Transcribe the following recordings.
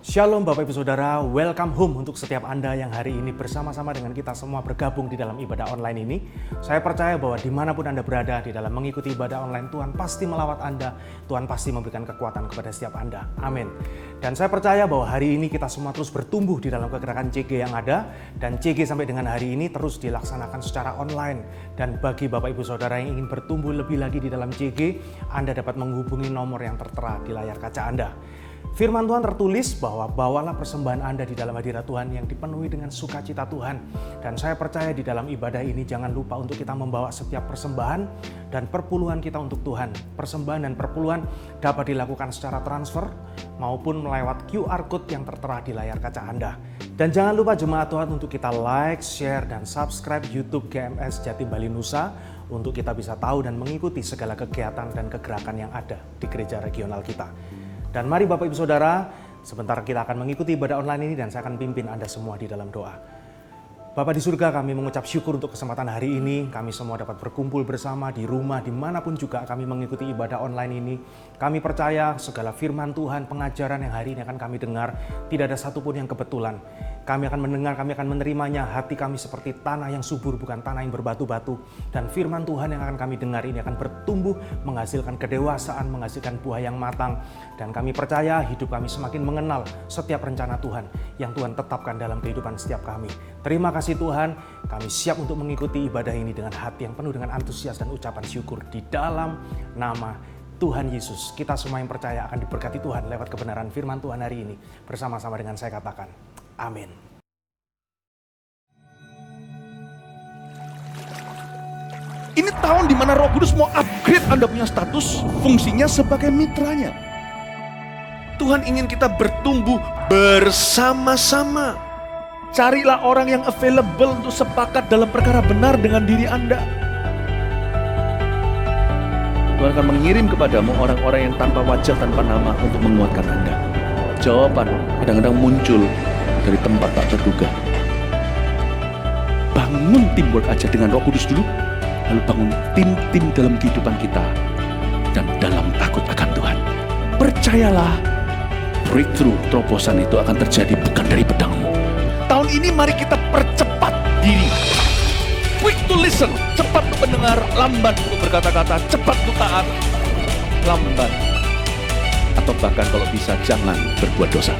Shalom Bapak Ibu Saudara, welcome home untuk setiap Anda yang hari ini bersama-sama dengan kita semua bergabung di dalam ibadah online ini. Saya percaya bahwa dimanapun Anda berada di dalam mengikuti ibadah online, Tuhan pasti melawat Anda, Tuhan pasti memberikan kekuatan kepada setiap Anda. Amin. Dan saya percaya bahwa hari ini kita semua terus bertumbuh di dalam kegerakan CG yang ada, dan CG sampai dengan hari ini terus dilaksanakan secara online. Dan bagi Bapak Ibu Saudara yang ingin bertumbuh lebih lagi di dalam CG, Anda dapat menghubungi nomor yang tertera di layar kaca Anda. Firman Tuhan tertulis bahwa bawalah persembahan Anda di dalam hadirat Tuhan yang dipenuhi dengan sukacita Tuhan. Dan saya percaya di dalam ibadah ini jangan lupa untuk kita membawa setiap persembahan dan perpuluhan kita untuk Tuhan. Persembahan dan perpuluhan dapat dilakukan secara transfer maupun melewat QR Code yang tertera di layar kaca Anda. Dan jangan lupa jemaat Tuhan untuk kita like, share, dan subscribe YouTube GMS Jatim Bali Nusa untuk kita bisa tahu dan mengikuti segala kegiatan dan kegerakan yang ada di gereja regional kita. Dan mari Bapak Ibu Saudara, sebentar kita akan mengikuti ibadah online ini dan saya akan pimpin Anda semua di dalam doa. Bapak di surga, kami mengucap syukur untuk kesempatan hari ini. Kami semua dapat berkumpul bersama di rumah, dimanapun juga kami mengikuti ibadah online ini. Kami percaya segala firman Tuhan, pengajaran yang hari ini akan kami dengar, tidak ada satupun yang kebetulan. Kami akan mendengar, kami akan menerimanya. Hati kami seperti tanah yang subur, bukan tanah yang berbatu-batu. Dan firman Tuhan yang akan kami dengar ini akan bertumbuh, menghasilkan kedewasaan, menghasilkan buah yang matang. Dan kami percaya hidup kami semakin mengenal setiap rencana Tuhan yang Tuhan tetapkan dalam kehidupan setiap kami. Terima kasih Tuhan, kami siap untuk mengikuti ibadah ini dengan hati yang penuh dengan antusias dan ucapan syukur di dalam nama Tuhan Yesus. Kita semua yang percaya akan diberkati Tuhan lewat kebenaran firman Tuhan hari ini. Bersama-sama dengan saya katakan, amin. Ini tahun di mana Roh Kudus mau upgrade Anda punya status, fungsinya sebagai mitranya. Tuhan ingin kita bertumbuh bersama-sama. Carilah orang yang available untuk sepakat dalam perkara benar dengan diri Anda. Tuhan akan mengirim kepadamu orang-orang yang tanpa wajah, tanpa nama untuk menguatkan Anda. Jawaban kadang-kadang muncul dari tempat tak terduga. Bangun teamwork aja dengan Roh Kudus dulu, lalu bangun tim-tim dalam kehidupan kita dan dalam takut akan Tuhan. Percayalah, breakthrough, terobosan itu akan terjadi bukan dari pedangmu. Tahun ini mari kita percepat diri. Quick to listen, cepat untuk mendengar, lambat untuk berkata-kata, cepat untuk taat, lambat. Atau bahkan kalau bisa jangan berbuat dosa.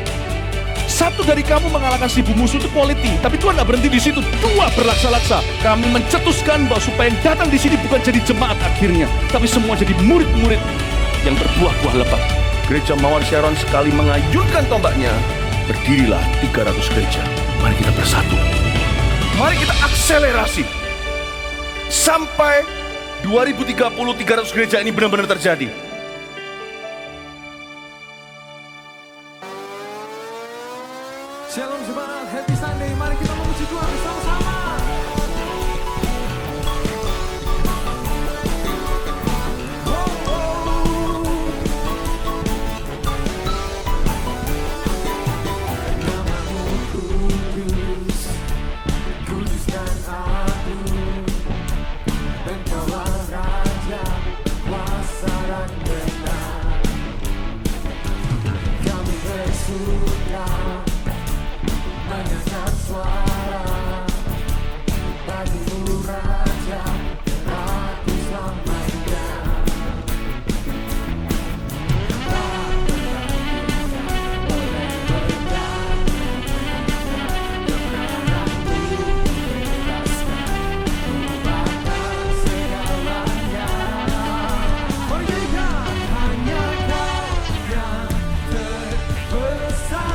Satu dari kamu mengalahkan 1000 musuh itu quality, tapi Tuhan tidak berhenti di situ. 2 berlaksa-laksa. Kami mencetuskan bahwa supaya yang datang di sini bukan jadi jemaat akhirnya, tapi semua jadi murid-murid yang berbuah-buah lebat. Gereja Mawar Sharon sekali mengayunkan tombaknya, berdirilah 300 gereja. Mari kita bersatu. Mari kita akselerasi. Sampai 2030 300 gereja ini benar-benar terjadi. Shalom jemaat, happy Sunday. Mari kita memuji Tuhan bersama-sama. Hanya Kau yang terbesar.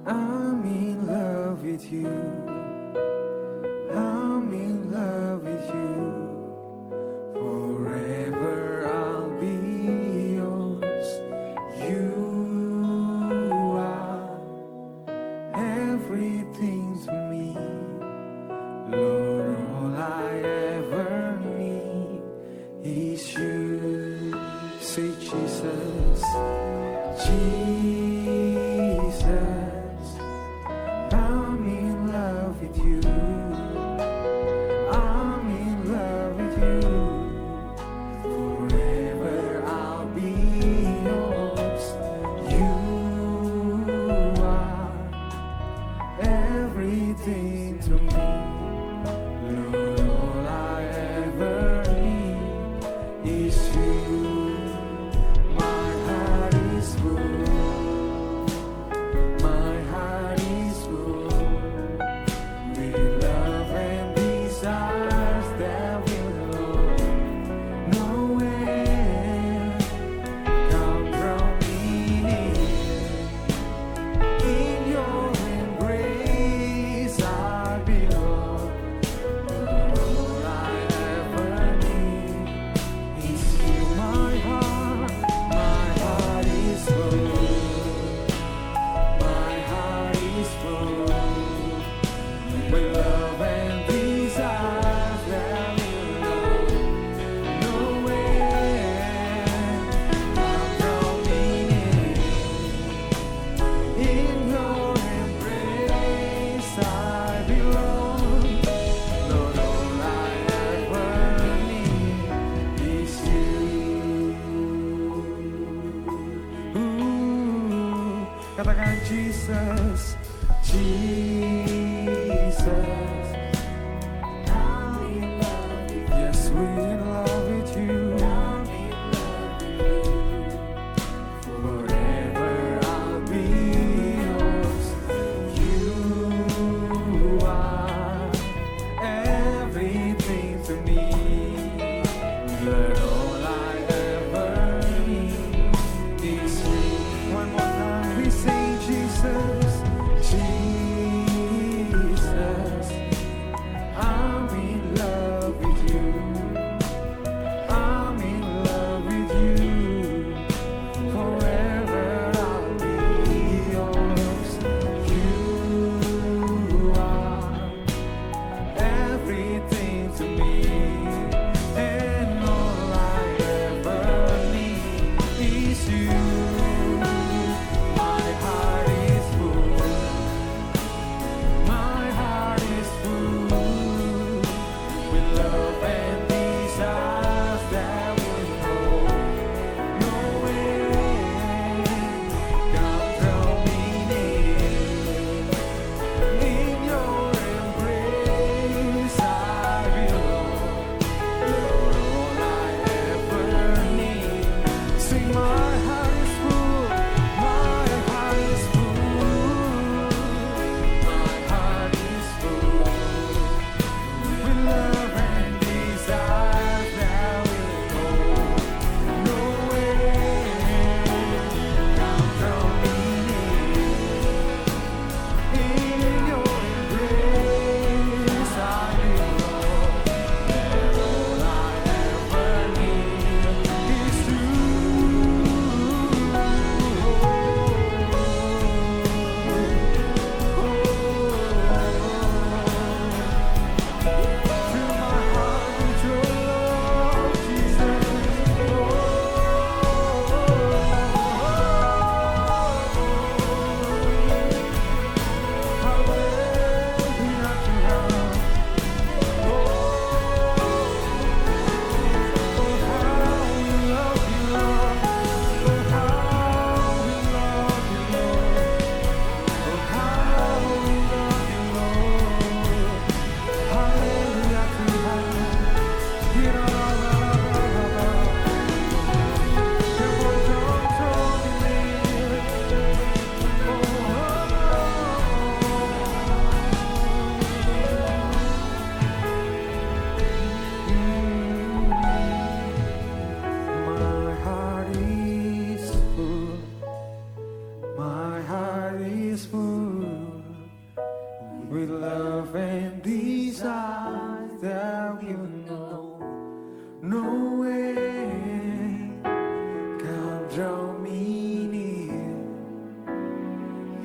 I'm in love with you. I'm in love with you. Forever I'll be yours. You are everything to me. Lord, all I ever need is you. Say Jesus, Jesus, I'm in love with you. I'm in love with you. Forever I'll be yours. You are everything to me. Lord, all I ever need is you. My heart is full. My heart is full with love and desires that will go nowhere. Come draw me near. In your embrace I belong. All I ever need is you. My heart is full. My heart is full with love and desires that will go nowhere. Come draw me near. In your embrace I belong. Lord, all I ever need is you. Katakan Jesus, Jesus. Yes, we're in love with you. Forever I'll be yours. You are everything to me. Lord, all I ever need is you. One more time, we sing Jesus, Jesus. I'm in love with you. I'm in love with you. Forever I'll be yours. You are everything to me. And all I ever need is you. My heart is full. My heart is full with love and desires that will go nowhere. Come draw me near. In your embrace I belong. Lord, all I ever need. Sing, my heart is full. My heart is full. My heart is full with love and desires that will go nowhere. Come draw me near. In your embrace I belong. All I ever need is you. Fill my heart with your love, Jesus. My heart is full. My heart is full with love and desire that will know no way. Come draw me near,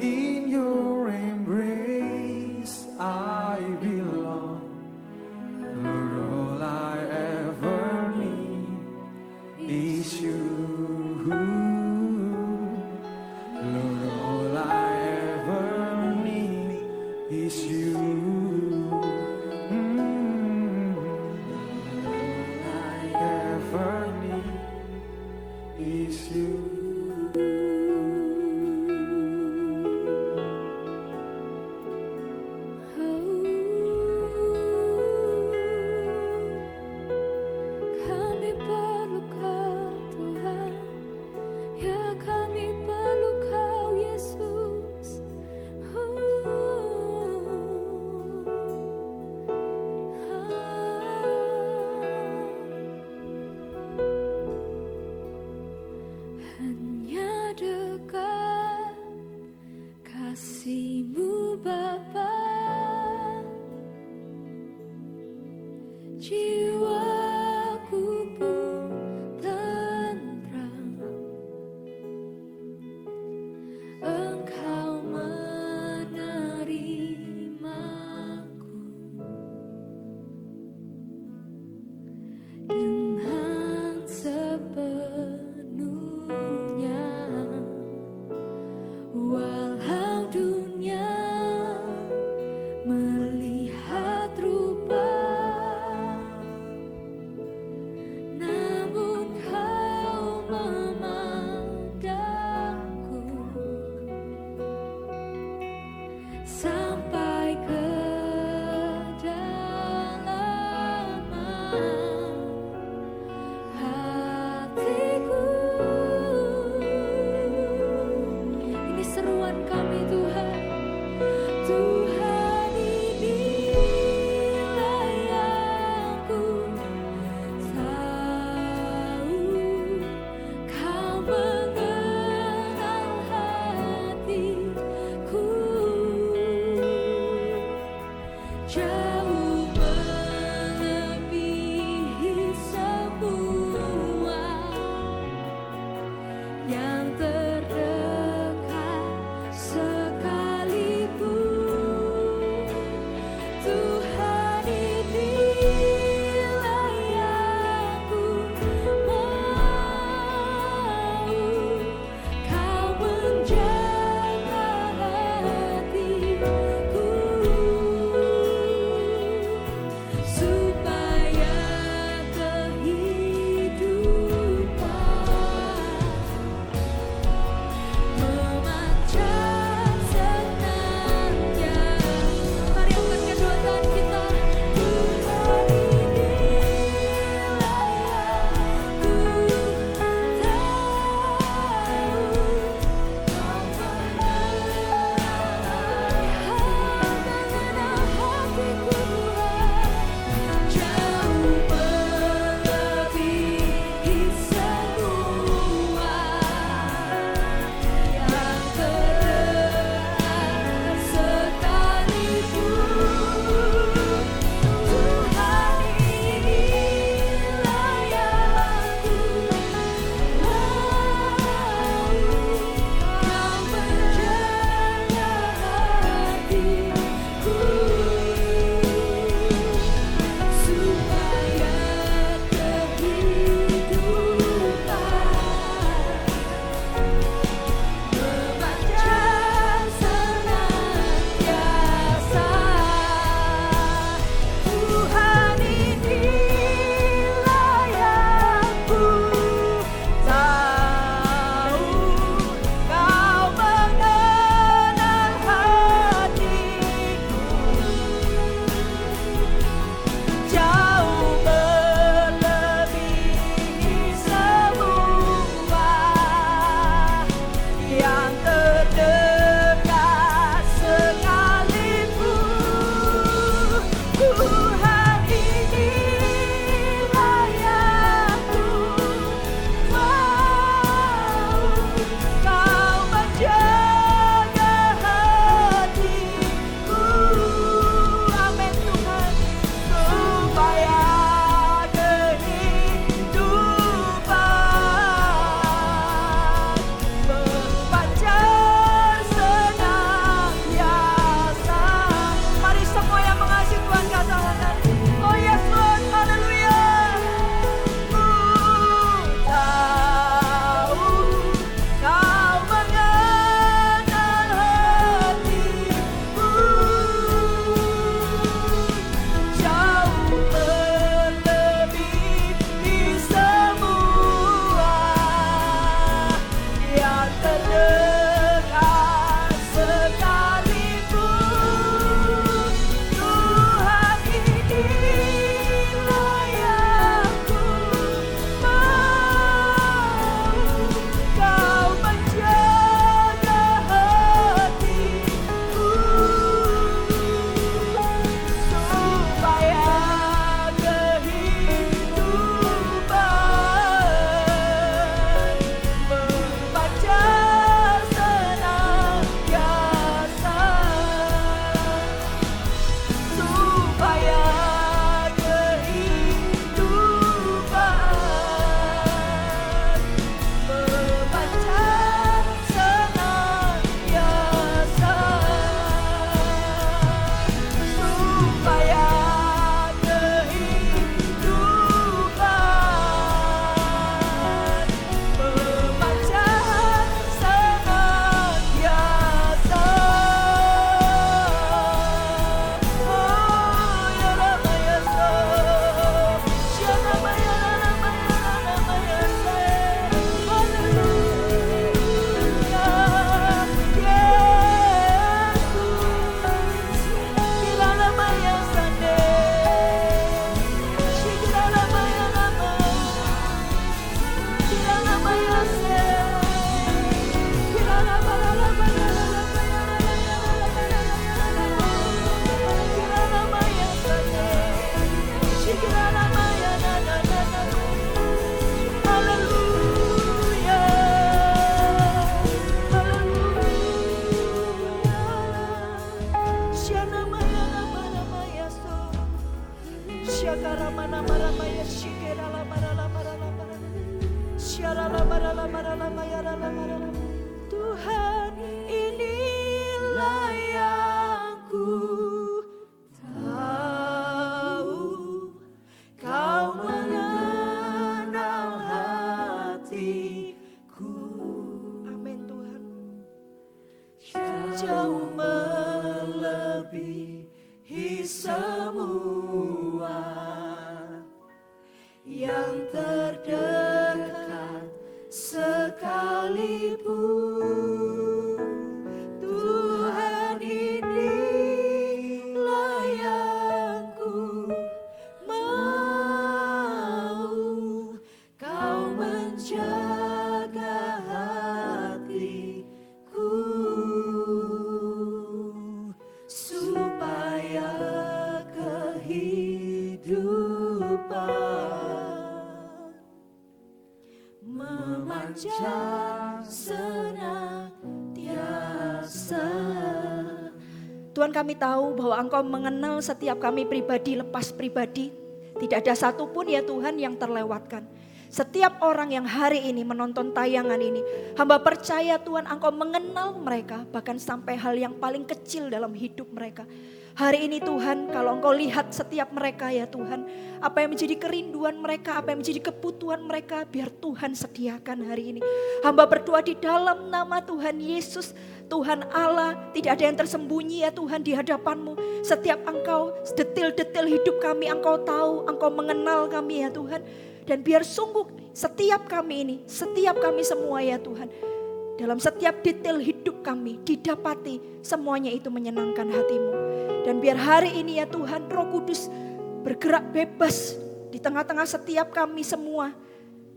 in your embrace I belong. Lord, all I ever need is you. Lord, all I ever need is you. All I ever need is you. Kami perlu Kau Tuhan, ya kami perlu Kau Yesus. Hanya dekat kasih-Mu Bapa, jiwaku pun tentram. Engkau menerimaku dengan sepenuhnya, walau dunia melihat rupa, namun Kau memandangku sampai kedalaman hatiku. Ini seruan kami Tuhan. Tuhan, inilah yang ku tahu, Kau mengenal hatiku. Jauh melebihi semua yang terdekat Engkau melebihi semua yang terdekat sekalipun. Tuhan, inilah yang ku mau, Kau menjaga hatiku supaya kehidupan memancar senantiasa. Tuhan, kami tahu bahwa Engkau mengenal setiap kami pribadi lepas pribadi. Tidak ada satupun ya Tuhan yang terlewatkan. Setiap orang yang hari ini menonton tayangan ini, hamba percaya Tuhan Engkau mengenal mereka, bahkan sampai hal yang paling kecil dalam hidup mereka. Hari ini Tuhan, kalau Engkau lihat setiap mereka ya Tuhan, apa yang menjadi kerinduan mereka, apa yang menjadi kebutuhan mereka, biar Tuhan sediakan hari ini. Hamba berdoa di dalam nama Tuhan Yesus, Tuhan Allah, tidak ada yang tersembunyi ya Tuhan di hadapan-Mu. Setiap Engkau, detil-detil hidup kami Engkau tahu, Engkau mengenal kami ya Tuhan. Dan biar sungguh setiap kami ini, setiap kami semua ya Tuhan, dalam setiap detail hidup kami didapati semuanya itu menyenangkan hati-Mu. Dan biar hari ini ya Tuhan, Roh Kudus bergerak bebas di tengah-tengah setiap kami semua.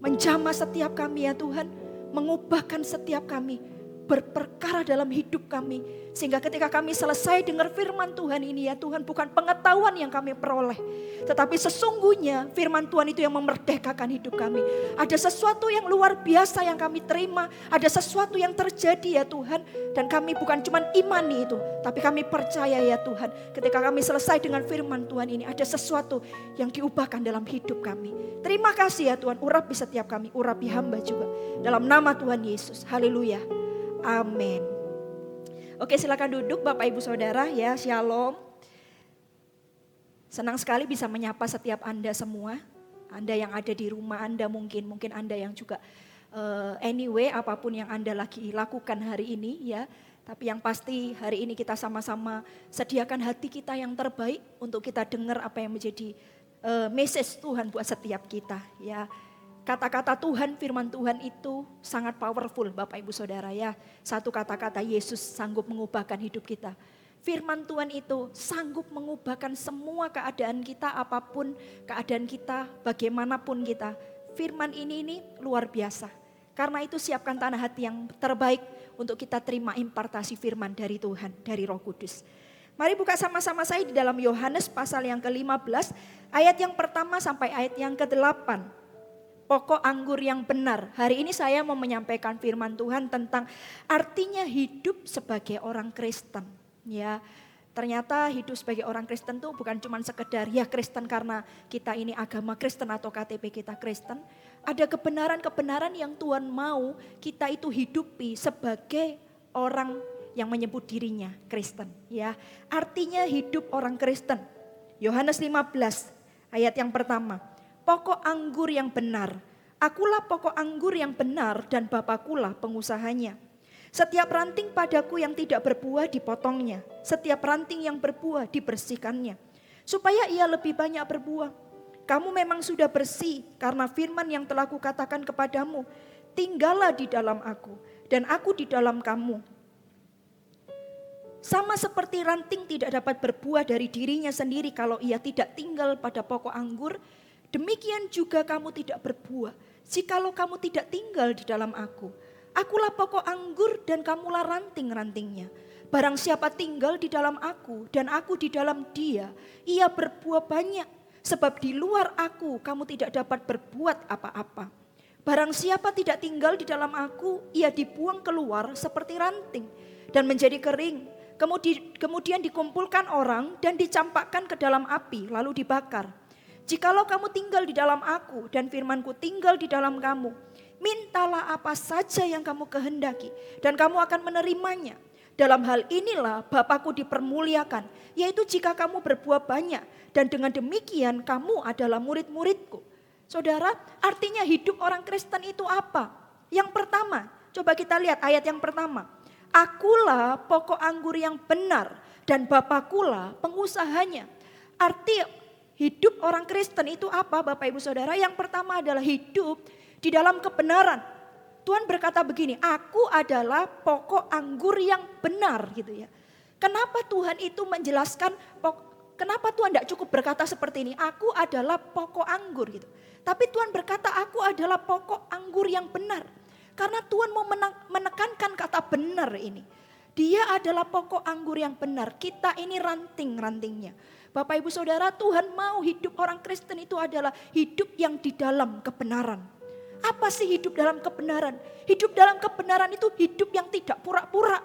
Menjamah setiap kami ya Tuhan, mengubahkan setiap kami, berperkara dalam hidup kami. Sehingga ketika kami selesai dengar firman Tuhan ini ya Tuhan, bukan pengetahuan yang kami peroleh, tetapi sesungguhnya firman Tuhan itu yang memerdekakan hidup kami. Ada sesuatu yang luar biasa yang kami terima, ada sesuatu yang terjadi ya Tuhan. Dan kami bukan cuma imani itu, tapi kami percaya ya Tuhan, ketika kami selesai dengan firman Tuhan ini, ada sesuatu yang diubahkan dalam hidup kami. Terima kasih ya Tuhan, urapi setiap kami, urapi hamba juga. Dalam nama Tuhan Yesus, haleluya. Amin. Oke, silakan duduk Bapak Ibu Saudara ya, Shalom. Senang sekali bisa menyapa setiap Anda semua. Anda yang ada di rumah Anda mungkin Anda yang juga anyway apapun yang Anda lagi lakukan hari ini ya. Tapi yang pasti hari ini kita sama-sama sediakan hati kita yang terbaik untuk kita dengar apa yang menjadi message Tuhan buat setiap kita ya. Kata-kata Tuhan, firman Tuhan itu sangat powerful Bapak Ibu Saudara ya. Satu kata-kata Yesus sanggup mengubahkan hidup kita. Firman Tuhan itu sanggup mengubahkan semua keadaan kita, apapun keadaan kita, bagaimanapun kita. Firman ini luar biasa. Karena itu siapkan tanah hati yang terbaik untuk kita terima impartasi firman dari Tuhan, dari Roh Kudus. Mari buka sama-sama saya di dalam Yohanes pasal yang ke-15, ayat yang pertama sampai ayat yang ke-8. Pokok anggur yang benar. Hari ini saya mau menyampaikan firman Tuhan tentang artinya hidup sebagai orang Kristen. Ya, ternyata hidup sebagai orang Kristen itu bukan cuma sekedar ya Kristen karena kita ini agama Kristen atau KTP kita Kristen. Ada kebenaran-kebenaran yang Tuhan mau kita itu hidupi sebagai orang yang menyebut dirinya Kristen. Ya, artinya hidup orang Kristen. Yohanes 15 ayat yang pertama. Pokok anggur yang benar, akulah pokok anggur yang benar dan Bapakulah pengusahanya. Setiap ranting padaku yang tidak berbuah dipotongnya, setiap ranting yang berbuah dibersihkannya, supaya ia lebih banyak berbuah. Kamu memang sudah bersih karena firman yang telah kukatakan kepadamu. Tinggallah di dalam aku dan aku di dalam kamu. Sama seperti ranting tidak dapat berbuah dari dirinya sendiri kalau ia tidak tinggal pada pokok anggur, demikian juga kamu tidak berbuah jikalau kamu tidak tinggal di dalam aku. Akulah pokok anggur dan kamulah ranting-rantingnya. Barang siapa tinggal di dalam aku dan aku di dalam dia, ia berbuah banyak. Sebab di luar aku kamu tidak dapat berbuat apa-apa. Barang siapa tidak tinggal di dalam aku, ia dibuang keluar seperti ranting dan menjadi kering. Kemudian dikumpulkan orang dan dicampakkan ke dalam api lalu dibakar. Jikalau kamu tinggal di dalam aku dan firmanku tinggal di dalam kamu, mintalah apa saja yang kamu kehendaki dan kamu akan menerimanya. Dalam hal inilah Bapakku dipermuliakan, yaitu jika kamu berbuah banyak dan dengan demikian kamu adalah murid-muridku. Saudara, artinya hidup orang Kristen itu apa? Yang pertama, coba kita lihat ayat yang pertama. Akulah pokok anggur yang benar dan Bapakkulah pengusahanya. Arti hidup orang Kristen itu apa Bapak Ibu Saudara? Yang pertama adalah hidup di dalam kebenaran. Tuhan berkata begini, aku adalah pokok anggur yang benar gitu ya. Kenapa Tuhan itu menjelaskan, kenapa Tuhan tidak cukup berkata seperti ini, aku adalah pokok anggur gitu. Tapi Tuhan berkata aku adalah pokok anggur yang benar. Karena Tuhan mau menekankan kata benar ini. Dia adalah pokok anggur yang benar. Kita ini ranting-rantingnya. Bapak Ibu Saudara, Tuhan mau hidup orang Kristen itu adalah hidup yang di dalam kebenaran. Apa sih hidup dalam kebenaran? Hidup dalam kebenaran itu hidup yang tidak pura-pura.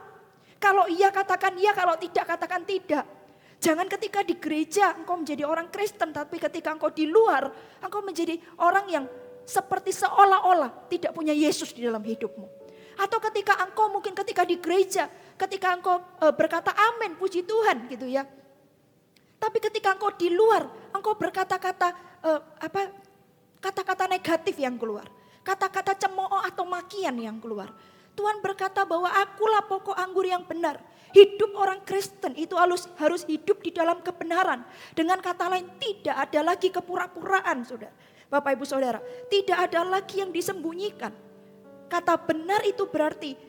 Kalau iya katakan iya, kalau tidak katakan tidak. Jangan ketika di gereja engkau menjadi orang Kristen, tapi ketika engkau di luar, engkau menjadi orang yang seperti seolah-olah tidak punya Yesus di dalam hidupmu. Atau ketika engkau mungkin ketika di gereja, ketika engkau berkata amin, puji Tuhan gitu ya. Tapi ketika engkau di luar, engkau berkata-kata kata-kata negatif yang keluar. Kata-kata cemooh atau makian yang keluar. Tuhan berkata bahwa akulah pokok anggur yang benar. Hidup orang Kristen itu harus hidup di dalam kebenaran. Dengan kata lain tidak ada lagi kepura-puraan saudara. Bapak Ibu Saudara, tidak ada lagi yang disembunyikan. Kata benar itu berarti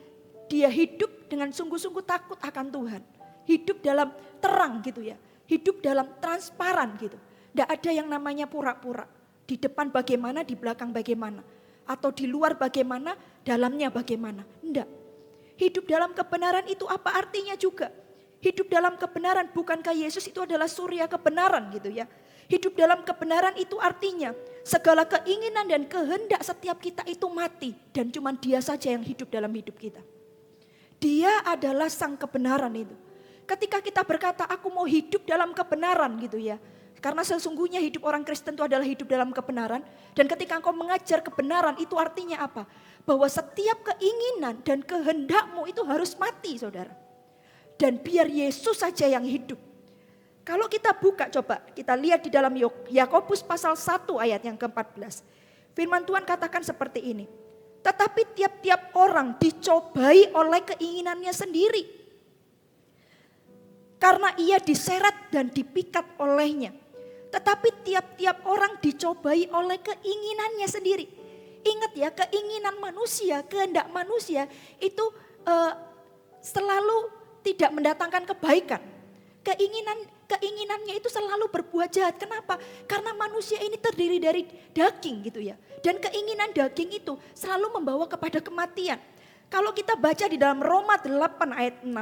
dia hidup dengan sungguh-sungguh takut akan Tuhan. Hidup dalam terang gitu ya. Hidup dalam transparan gitu. Tidak ada yang namanya pura-pura. Di depan bagaimana, di belakang bagaimana. Atau di luar bagaimana, dalamnya bagaimana. Tidak. Hidup dalam kebenaran itu apa artinya juga. Hidup dalam kebenaran, bukankah Yesus itu adalah surya kebenaran gitu ya. Hidup dalam kebenaran itu artinya segala keinginan dan kehendak setiap kita itu mati. Dan cuma dia saja yang hidup dalam hidup kita. Dia adalah sang kebenaran itu. Ketika kita berkata aku mau hidup dalam kebenaran gitu ya. Karena sesungguhnya hidup orang Kristen itu adalah hidup dalam kebenaran. Dan ketika engkau mengajar kebenaran itu artinya apa? Bahwa setiap keinginan dan kehendakmu itu harus mati saudara. Dan biar Yesus saja yang hidup. Kalau kita buka coba kita lihat di dalam Yakobus pasal 1 ayat yang ke-14. Firman Tuhan katakan seperti ini. Tetapi tiap-tiap orang dicobai oleh keinginannya sendiri. Karena ia diseret dan dipikat olehnya. Tetapi tiap-tiap orang dicobai oleh keinginannya sendiri. Ingat ya, keinginan manusia, kehendak manusia itu selalu tidak mendatangkan kebaikan. Keinginannya itu selalu berbuat jahat. Kenapa? Karena manusia ini terdiri dari daging gitu ya. Dan keinginan daging itu selalu membawa kepada kematian. Kalau kita baca di dalam Roma 8 ayat 6.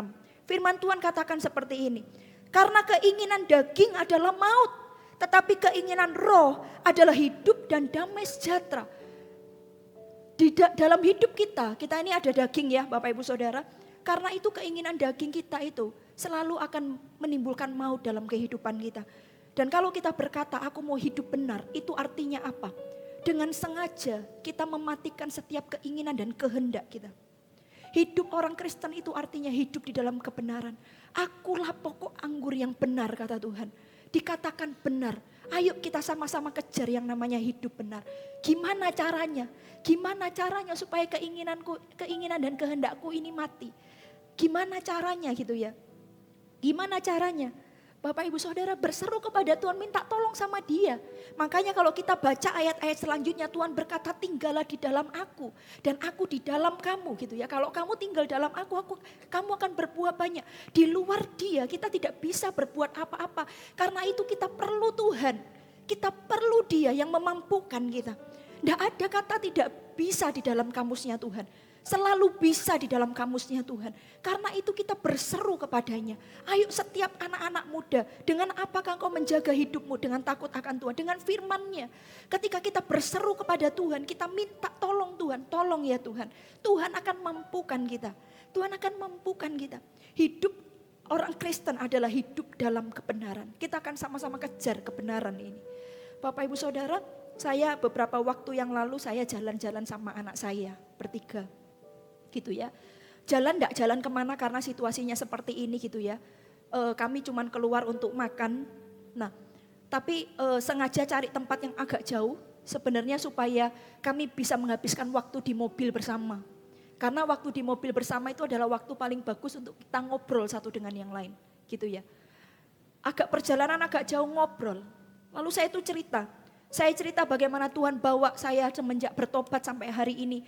Firman Tuhan katakan seperti ini. Karena keinginan daging adalah maut. Tetapi keinginan roh adalah hidup dan damai sejahtera. Di dalam hidup kita ini ada daging ya Bapak Ibu Saudara. Karena itu keinginan daging kita itu selalu akan menimbulkan maut dalam kehidupan kita. Dan kalau kita berkata aku mau hidup benar, itu artinya apa? Dengan sengaja kita mematikan setiap keinginan dan kehendak kita. Hidup orang Kristen itu artinya hidup di dalam kebenaran. Akulah pokok anggur yang benar kata Tuhan. Dikatakan benar. Ayo kita sama-sama kejar yang namanya hidup benar. Gimana caranya? Gimana caranya supaya keinginan dan kehendakku ini mati? Gimana caranya gitu ya? Gimana caranya? Bapak Ibu Saudara berseru kepada Tuhan, minta tolong sama Dia. Makanya kalau kita baca ayat-ayat selanjutnya Tuhan berkata tinggallah di dalam aku dan aku di dalam kamu gitu ya. Kalau kamu tinggal dalam aku kamu akan berbuah banyak. Di luar Dia kita tidak bisa berbuat apa-apa. Karena itu kita perlu Tuhan. Kita perlu Dia yang memampukan kita. Tidak ada kata tidak bisa di dalam kamusnya Tuhan. Selalu bisa di dalam kamusnya Tuhan. Karena itu kita berseru kepadanya. Ayo setiap anak-anak muda. Dengan apakah engkau menjaga hidupmu dengan takut akan Tuhan. Dengan firman-Nya. Ketika kita berseru kepada Tuhan. Kita minta tolong Tuhan. Tolong ya Tuhan. Tuhan akan mampukan kita. Tuhan akan mampukan kita. Hidup orang Kristen adalah hidup dalam kebenaran. Kita akan sama-sama kejar kebenaran ini. Bapak Ibu Saudara. Saya beberapa waktu yang lalu saya jalan-jalan sama anak saya. Bertiga. Gitu ya, enggak jalan kemana karena situasinya seperti ini gitu ya. Kami cuman keluar untuk makan. Nah, tapi sengaja cari tempat yang agak jauh sebenarnya supaya kami bisa menghabiskan waktu di mobil bersama. Karena waktu di mobil bersama itu adalah waktu paling bagus untuk kita ngobrol satu dengan yang lain, gitu ya. Agak perjalanan agak jauh ngobrol. Lalu saya itu cerita. Saya cerita bagaimana Tuhan bawa saya semenjak bertobat sampai hari ini.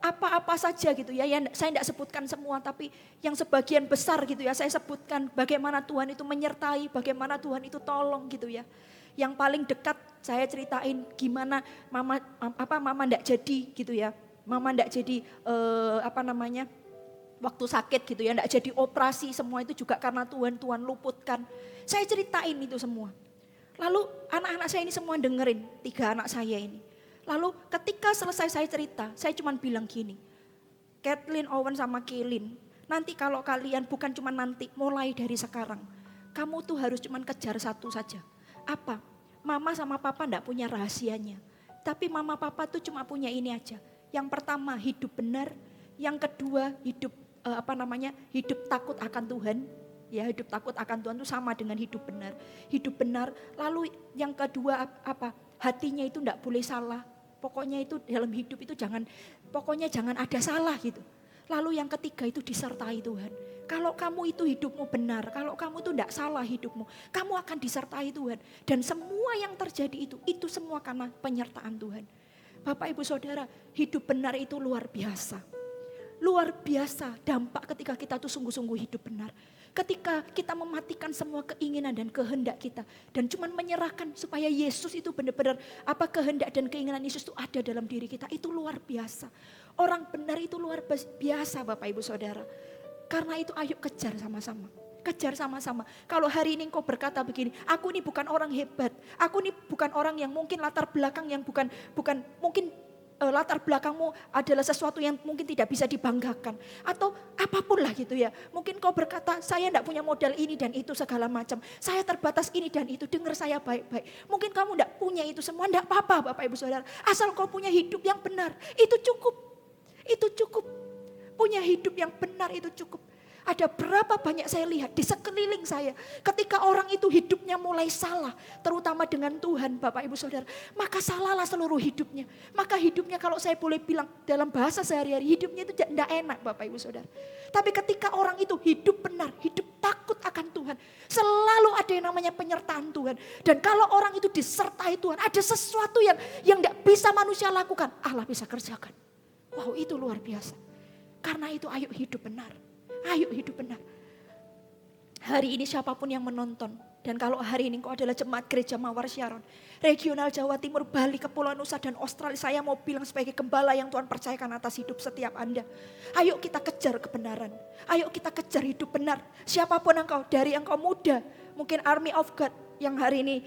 Apa-apa saja gitu ya, saya tidak sebutkan semua, tapi yang sebagian besar gitu ya, saya sebutkan bagaimana Tuhan itu menyertai, bagaimana Tuhan itu tolong gitu ya. Yang paling dekat saya ceritain gimana mama tidak jadi gitu ya. Mama tidak jadi waktu sakit gitu ya, tidak jadi operasi, semua itu juga karena Tuhan luputkan. Saya ceritain itu semua. Lalu anak-anak saya ini semua dengerin, 3 anak saya ini. Lalu ketika selesai saya cerita, saya cuma bilang gini, Kathleen, Owen sama Kaylin, nanti kalau kalian bukan cuma nanti, mulai dari sekarang, kamu tuh harus cuma kejar satu saja. Apa? Mama sama papa enggak punya rahasianya, tapi mama papa tuh cuma punya ini aja. Yang pertama hidup benar, yang kedua hidup hidup takut akan Tuhan. Ya, hidup takut akan Tuhan itu sama dengan hidup benar. Hidup benar, lalu yang kedua apa? Hatinya itu enggak boleh salah. Pokoknya itu dalam hidup itu jangan ada salah gitu. Lalu yang ketiga itu disertai Tuhan. Kalau kamu itu hidupmu benar, kalau kamu itu enggak salah hidupmu, kamu akan disertai Tuhan. Dan semua yang terjadi itu semua karena penyertaan Tuhan. Bapak Ibu Saudara, hidup benar itu luar biasa. Luar biasa dampak ketika kita tuh sungguh-sungguh hidup benar. Ketika kita mematikan semua keinginan dan kehendak kita. Dan cuma menyerahkan supaya Yesus itu benar-benar kehendak dan keinginan Yesus itu ada dalam diri kita. Itu luar biasa. Orang benar itu luar biasa Bapak Ibu Saudara. Karena itu ayo kejar sama-sama. Kejar sama-sama. Kalau hari ini engkau berkata begini, aku ini bukan orang hebat. Aku ini bukan orang yang mungkin latar belakang yang bukan mungkin latar belakangmu adalah sesuatu yang mungkin tidak bisa dibanggakan. Atau apapun lah gitu ya. Mungkin kau berkata, saya tidak punya modal ini dan itu segala macam. Saya terbatas ini dan itu, dengar saya baik-baik. Mungkin kamu tidak punya itu semua, tidak apa-apa Bapak Ibu Saudara. Asal kau punya hidup yang benar, itu cukup. Itu cukup. Punya hidup yang benar itu cukup. Ada berapa banyak saya lihat di sekeliling saya. Ketika orang itu hidupnya mulai salah. Terutama dengan Tuhan Bapak Ibu Saudara. Maka salahlah seluruh hidupnya. Maka hidupnya kalau saya boleh bilang dalam bahasa sehari-hari. Hidupnya itu tidak enak Bapak Ibu Saudara. Tapi ketika orang itu hidup benar. Hidup takut akan Tuhan. Selalu ada yang namanya penyertaan Tuhan. Dan kalau orang itu disertai Tuhan. Ada sesuatu yang tidak bisa manusia lakukan. Allah bisa kerjakan. Wow, itu luar biasa. Karena itu ayo hidup benar. Ayo hidup benar. Hari ini siapapun yang menonton. Dan kalau hari ini engkau adalah jemaat gereja Mawar Syaron. Regional Jawa Timur, Bali, Kepulauan Nusa dan Australia. Saya mau bilang sebagai gembala yang Tuhan percayakan atas hidup setiap Anda. Ayo kita kejar kebenaran. Ayo kita kejar hidup benar. Siapapun engkau, dari engkau muda. Mungkin Army of God yang hari ini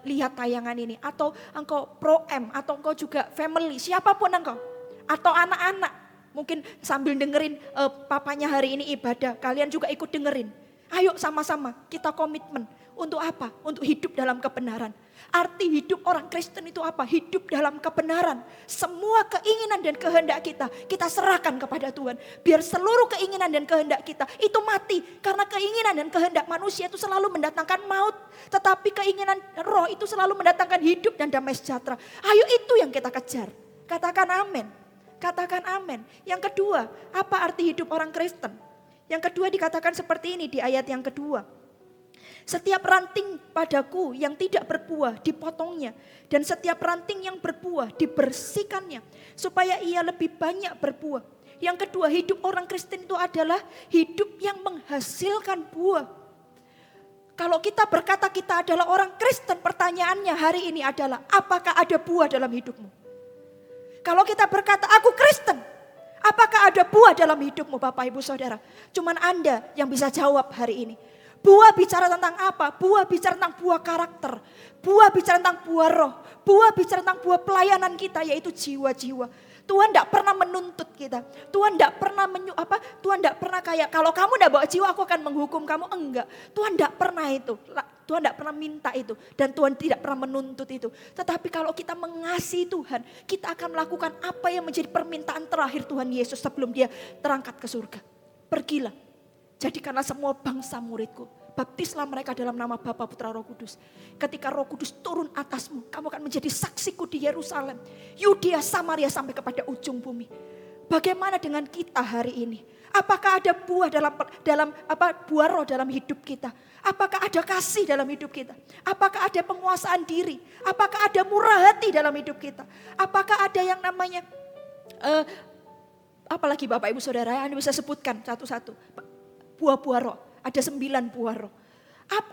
lihat tayangan ini. Atau engkau Pro M, atau engkau juga family. Siapapun engkau. Atau anak-anak. Mungkin sambil dengerin papanya hari ini ibadah, kalian juga ikut dengerin. Ayo sama-sama kita komitmen. Untuk apa? Untuk hidup dalam kebenaran. Arti hidup orang Kristen itu apa? Hidup dalam kebenaran. Semua keinginan dan kehendak kita serahkan kepada Tuhan. Biar seluruh keinginan dan kehendak kita itu mati. Karena keinginan dan kehendak manusia itu selalu mendatangkan maut. Tetapi keinginan roh itu selalu mendatangkan hidup dan damai sejahtera. Ayo itu yang kita kejar. Katakan amin. Katakan amin. Yang kedua, apa arti hidup orang Kristen? Yang kedua dikatakan seperti ini di ayat yang kedua. Setiap ranting padaku yang tidak berbuah dipotongnya. Dan setiap ranting yang berbuah dibersihkannya. Supaya ia lebih banyak berbuah. Yang kedua, hidup orang Kristen itu adalah hidup yang menghasilkan buah. Kalau kita berkata kita adalah orang Kristen, pertanyaannya hari ini adalah apakah ada buah dalam hidupmu? Kalau kita berkata, aku Kristen, apakah ada buah dalam hidupmu Bapak Ibu Saudara? Cuman Anda yang bisa jawab hari ini. Buah bicara tentang apa? Buah bicara tentang buah karakter. Buah bicara tentang buah roh. Buah bicara tentang buah pelayanan kita yaitu jiwa-jiwa. Tuhan tidak pernah menuntut kita. Tuhan tidak pernah Tuhan tidak pernah kayak kalau kamu tidak bawa jiwa aku akan menghukum kamu. Enggak. Tuhan tidak pernah itu. Tuhan tidak pernah minta itu. Dan Tuhan tidak pernah menuntut itu. Tetapi kalau kita mengasihi Tuhan. Kita akan melakukan apa yang menjadi permintaan terakhir Tuhan Yesus sebelum dia terangkat ke surga. Pergilah. Jadikanlah semua bangsa muridku. Baptislah mereka dalam nama Bapa, Putra, Roh Kudus. Ketika Roh Kudus turun atasmu, kamu akan menjadi saksiku di Yerusalem, Yudea, Samaria sampai kepada ujung bumi. Bagaimana dengan kita hari ini? Apakah ada buah buah roh dalam hidup kita? Apakah ada kasih dalam hidup kita? Apakah ada penguasaan diri? Apakah ada murah hati dalam hidup kita? Apakah ada yang namanya apalagi Bapak Ibu Saudara, Anda bisa sebutkan satu-satu. Buah-buah roh, ada 9 buah roh.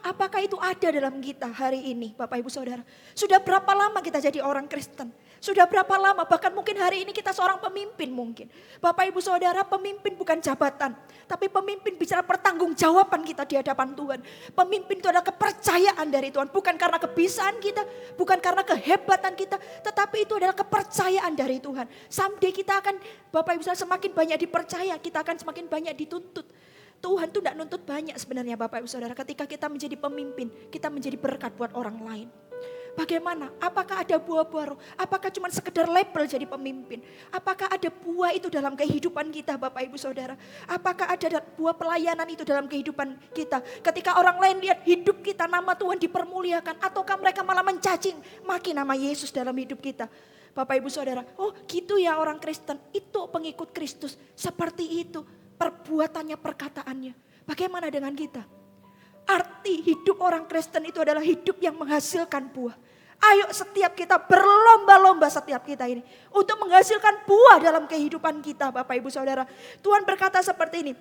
Apakah itu ada dalam kita hari ini Bapak Ibu Saudara? Sudah berapa lama kita jadi orang Kristen? Sudah berapa lama, bahkan mungkin hari ini kita seorang pemimpin mungkin. Bapak Ibu Saudara, pemimpin bukan jabatan. Tapi pemimpin bicara pertanggungjawaban kita di hadapan Tuhan. Pemimpin itu adalah kepercayaan dari Tuhan. Bukan karena kebisaan kita, bukan karena kehebatan kita. Tetapi itu adalah kepercayaan dari Tuhan. Someday kita akan, Bapak Ibu Saudara, semakin banyak dipercaya, kita akan semakin banyak dituntut. Tuhan tuh tidak nuntut banyak sebenarnya Bapak Ibu Saudara. Ketika kita menjadi pemimpin, kita menjadi berkat buat orang lain. Bagaimana? Apakah ada buah-buah roh? Apakah cuma sekedar label jadi pemimpin? Apakah ada buah itu dalam kehidupan kita Bapak Ibu Saudara? Apakah ada buah pelayanan itu dalam kehidupan kita? Ketika orang lain lihat hidup kita, nama Tuhan dipermuliakan. Ataukah mereka malah mencacing maki nama Yesus dalam hidup kita? Bapak Ibu Saudara, oh gitu ya orang Kristen, itu pengikut Kristus. Seperti itu perbuatannya, perkataannya. Bagaimana dengan kita? Arti hidup orang Kristen itu adalah hidup yang menghasilkan buah. Ayo setiap kita berlomba-lomba setiap kita ini untuk menghasilkan buah dalam kehidupan kita Bapak Ibu Saudara. Tuhan berkata seperti ini.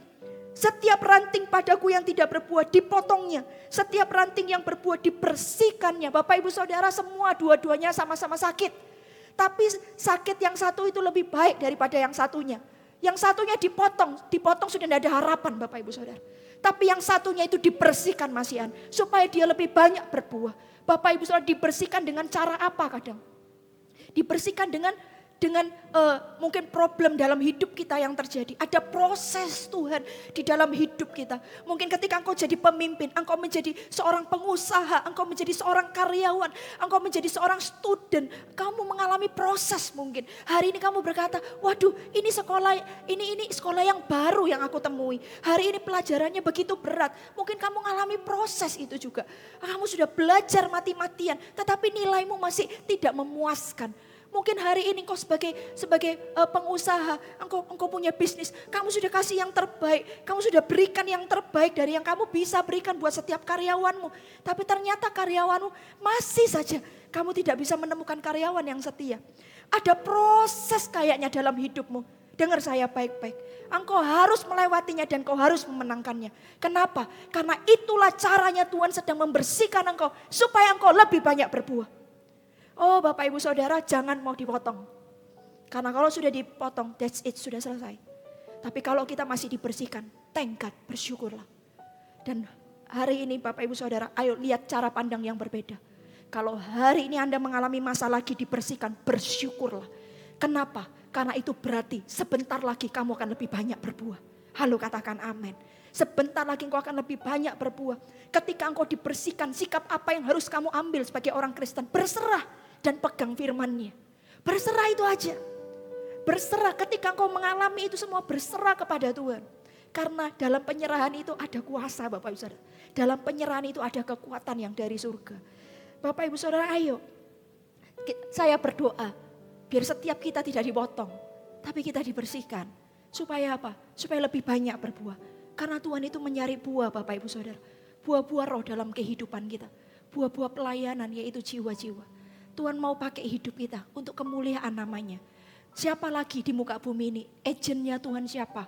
Setiap ranting padaku yang tidak berbuah dipotongnya. Setiap ranting yang berbuah dibersihkannya. Bapak Ibu Saudara, semua dua-duanya sama-sama sakit. Tapi sakit yang satu itu lebih baik daripada yang satunya. Yang satunya dipotong sudah tidak ada harapan Bapak Ibu Saudara. Tapi yang satunya itu dibersihkan Masihan supaya dia lebih banyak berbuah. Bapak Ibu Saudara, dibersihkan dengan cara apa kadang? Dibersihkan dengan mungkin problem dalam hidup kita yang terjadi. Ada proses Tuhan di dalam hidup kita. Mungkin ketika engkau jadi pemimpin, engkau menjadi seorang pengusaha, engkau menjadi seorang karyawan, engkau menjadi seorang student, kamu mengalami proses mungkin. Hari ini kamu berkata, waduh ini sekolah yang baru yang aku temui. Hari ini pelajarannya begitu berat. Mungkin kamu mengalami proses itu juga. Kamu sudah belajar mati-matian, tetapi nilaimu masih tidak memuaskan. Mungkin hari ini engkau sebagai pengusaha, engkau punya bisnis, kamu sudah kasih yang terbaik, kamu sudah berikan yang terbaik dari yang kamu bisa berikan buat setiap karyawanmu. Tapi ternyata karyawanmu masih saja kamu tidak bisa menemukan karyawan yang setia. Ada proses kayaknya dalam hidupmu. Dengar saya baik-baik. Engkau harus melewatinya dan engkau harus memenangkannya. Kenapa? Karena itulah caranya Tuhan sedang membersihkan engkau supaya engkau lebih banyak berbuah. Oh Bapak Ibu Saudara, jangan mau dipotong. Karena kalau sudah dipotong, that's it, sudah selesai. Tapi kalau kita masih dibersihkan, thank God, bersyukurlah. Dan hari ini Bapak Ibu Saudara, ayo lihat cara pandang yang berbeda. Kalau hari ini Anda mengalami masalah lagi dibersihkan, bersyukurlah. Kenapa? Karena itu berarti sebentar lagi kamu akan lebih banyak berbuah. Halo, katakan amin. Sebentar lagi engkau akan lebih banyak berbuah. Ketika engkau dibersihkan, sikap apa yang harus kamu ambil sebagai orang Kristen? Berserah dan pegang firman-Nya. Berserah itu aja. Berserah, ketika engkau mengalami itu semua, berserah kepada Tuhan. Karena dalam penyerahan itu ada kuasa Bapak Ibu Saudara. Dalam penyerahan itu ada kekuatan yang dari surga. Bapak Ibu Saudara, ayo. Saya berdoa biar setiap kita tidak dipotong, tapi kita dibersihkan. Supaya apa? Supaya lebih banyak berbuah. Karena Tuhan itu mencari buah Bapak Ibu Saudara. Buah-buah roh dalam kehidupan kita. Buah-buah pelayanan yaitu jiwa-jiwa. Tuhan mau pakai hidup kita untuk kemuliaan namanya. Siapa lagi di muka bumi ini? Agennya Tuhan siapa?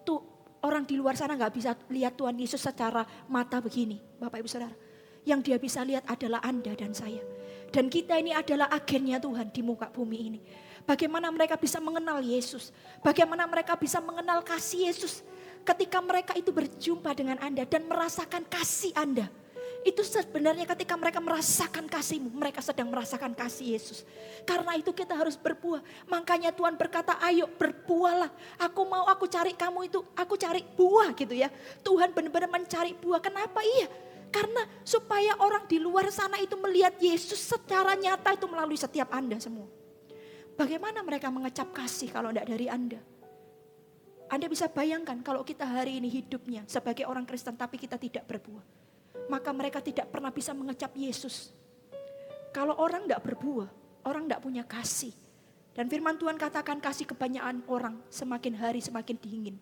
Tuh, orang di luar sana gak bisa lihat Tuhan Yesus secara mata begini Bapak Ibu Saudara. Yang dia bisa lihat adalah Anda dan saya. Dan kita ini adalah agennya Tuhan di muka bumi ini. Bagaimana mereka bisa mengenal Yesus? Bagaimana mereka bisa mengenal kasih Yesus? Ketika mereka itu berjumpa dengan Anda dan merasakan kasih Anda. Itu sebenarnya ketika mereka merasakan kasih-Mu, mereka sedang merasakan kasih Yesus. Karena itu kita harus berbuah. Makanya Tuhan berkata, ayo berbuahlah. Aku cari kamu itu, aku cari buah gitu ya. Tuhan benar-benar mencari buah. Kenapa? Iya. Karena supaya orang di luar sana itu melihat Yesus secara nyata itu melalui setiap Anda semua. Bagaimana mereka mengecap kasih kalau tidak dari Anda? Anda bisa bayangkan kalau kita hari ini hidupnya sebagai orang Kristen tapi kita tidak berbuah. Maka mereka tidak pernah bisa mengecap Yesus. Kalau orang tidak berbuah, orang tidak punya kasih. Dan firman Tuhan katakan kasih kebanyakan orang semakin hari semakin dingin.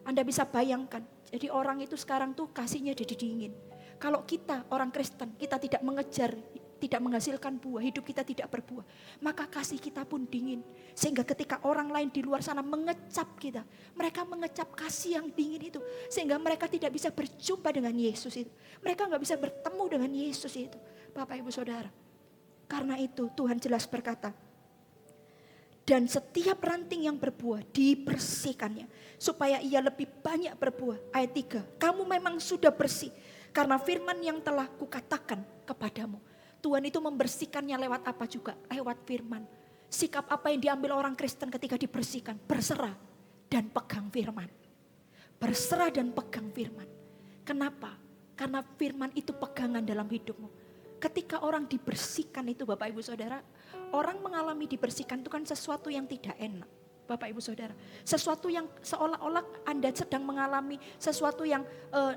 Anda bisa bayangkan, jadi orang itu sekarang tuh kasihnya jadi dingin. Kalau kita orang Kristen, kita tidak mengejar, tidak menghasilkan buah, hidup kita tidak berbuah, maka kasih kita pun dingin. Sehingga ketika orang lain di luar sana mengecap kita, mereka mengecap kasih yang dingin itu. Sehingga mereka tidak bisa berjumpa dengan Yesus itu. Mereka nggak bisa bertemu dengan Yesus itu. Bapak Ibu Saudara, karena itu Tuhan jelas berkata, dan setiap ranting yang berbuah dibersihkannya supaya ia lebih banyak berbuah. Ayat 3, kamu memang sudah bersih karena firman yang telah kukatakan kepadamu. Tuhan itu membersihkannya lewat apa juga? Lewat firman. Sikap apa yang diambil orang Kristen ketika dibersihkan? Berserah dan pegang firman. Berserah dan pegang firman. Kenapa? Karena firman itu pegangan dalam hidupmu. Ketika orang dibersihkan itu Bapak Ibu Saudara, orang mengalami dibersihkan itu kan sesuatu yang tidak enak. Bapak Ibu Saudara, sesuatu yang seolah-olah Anda sedang mengalami sesuatu yang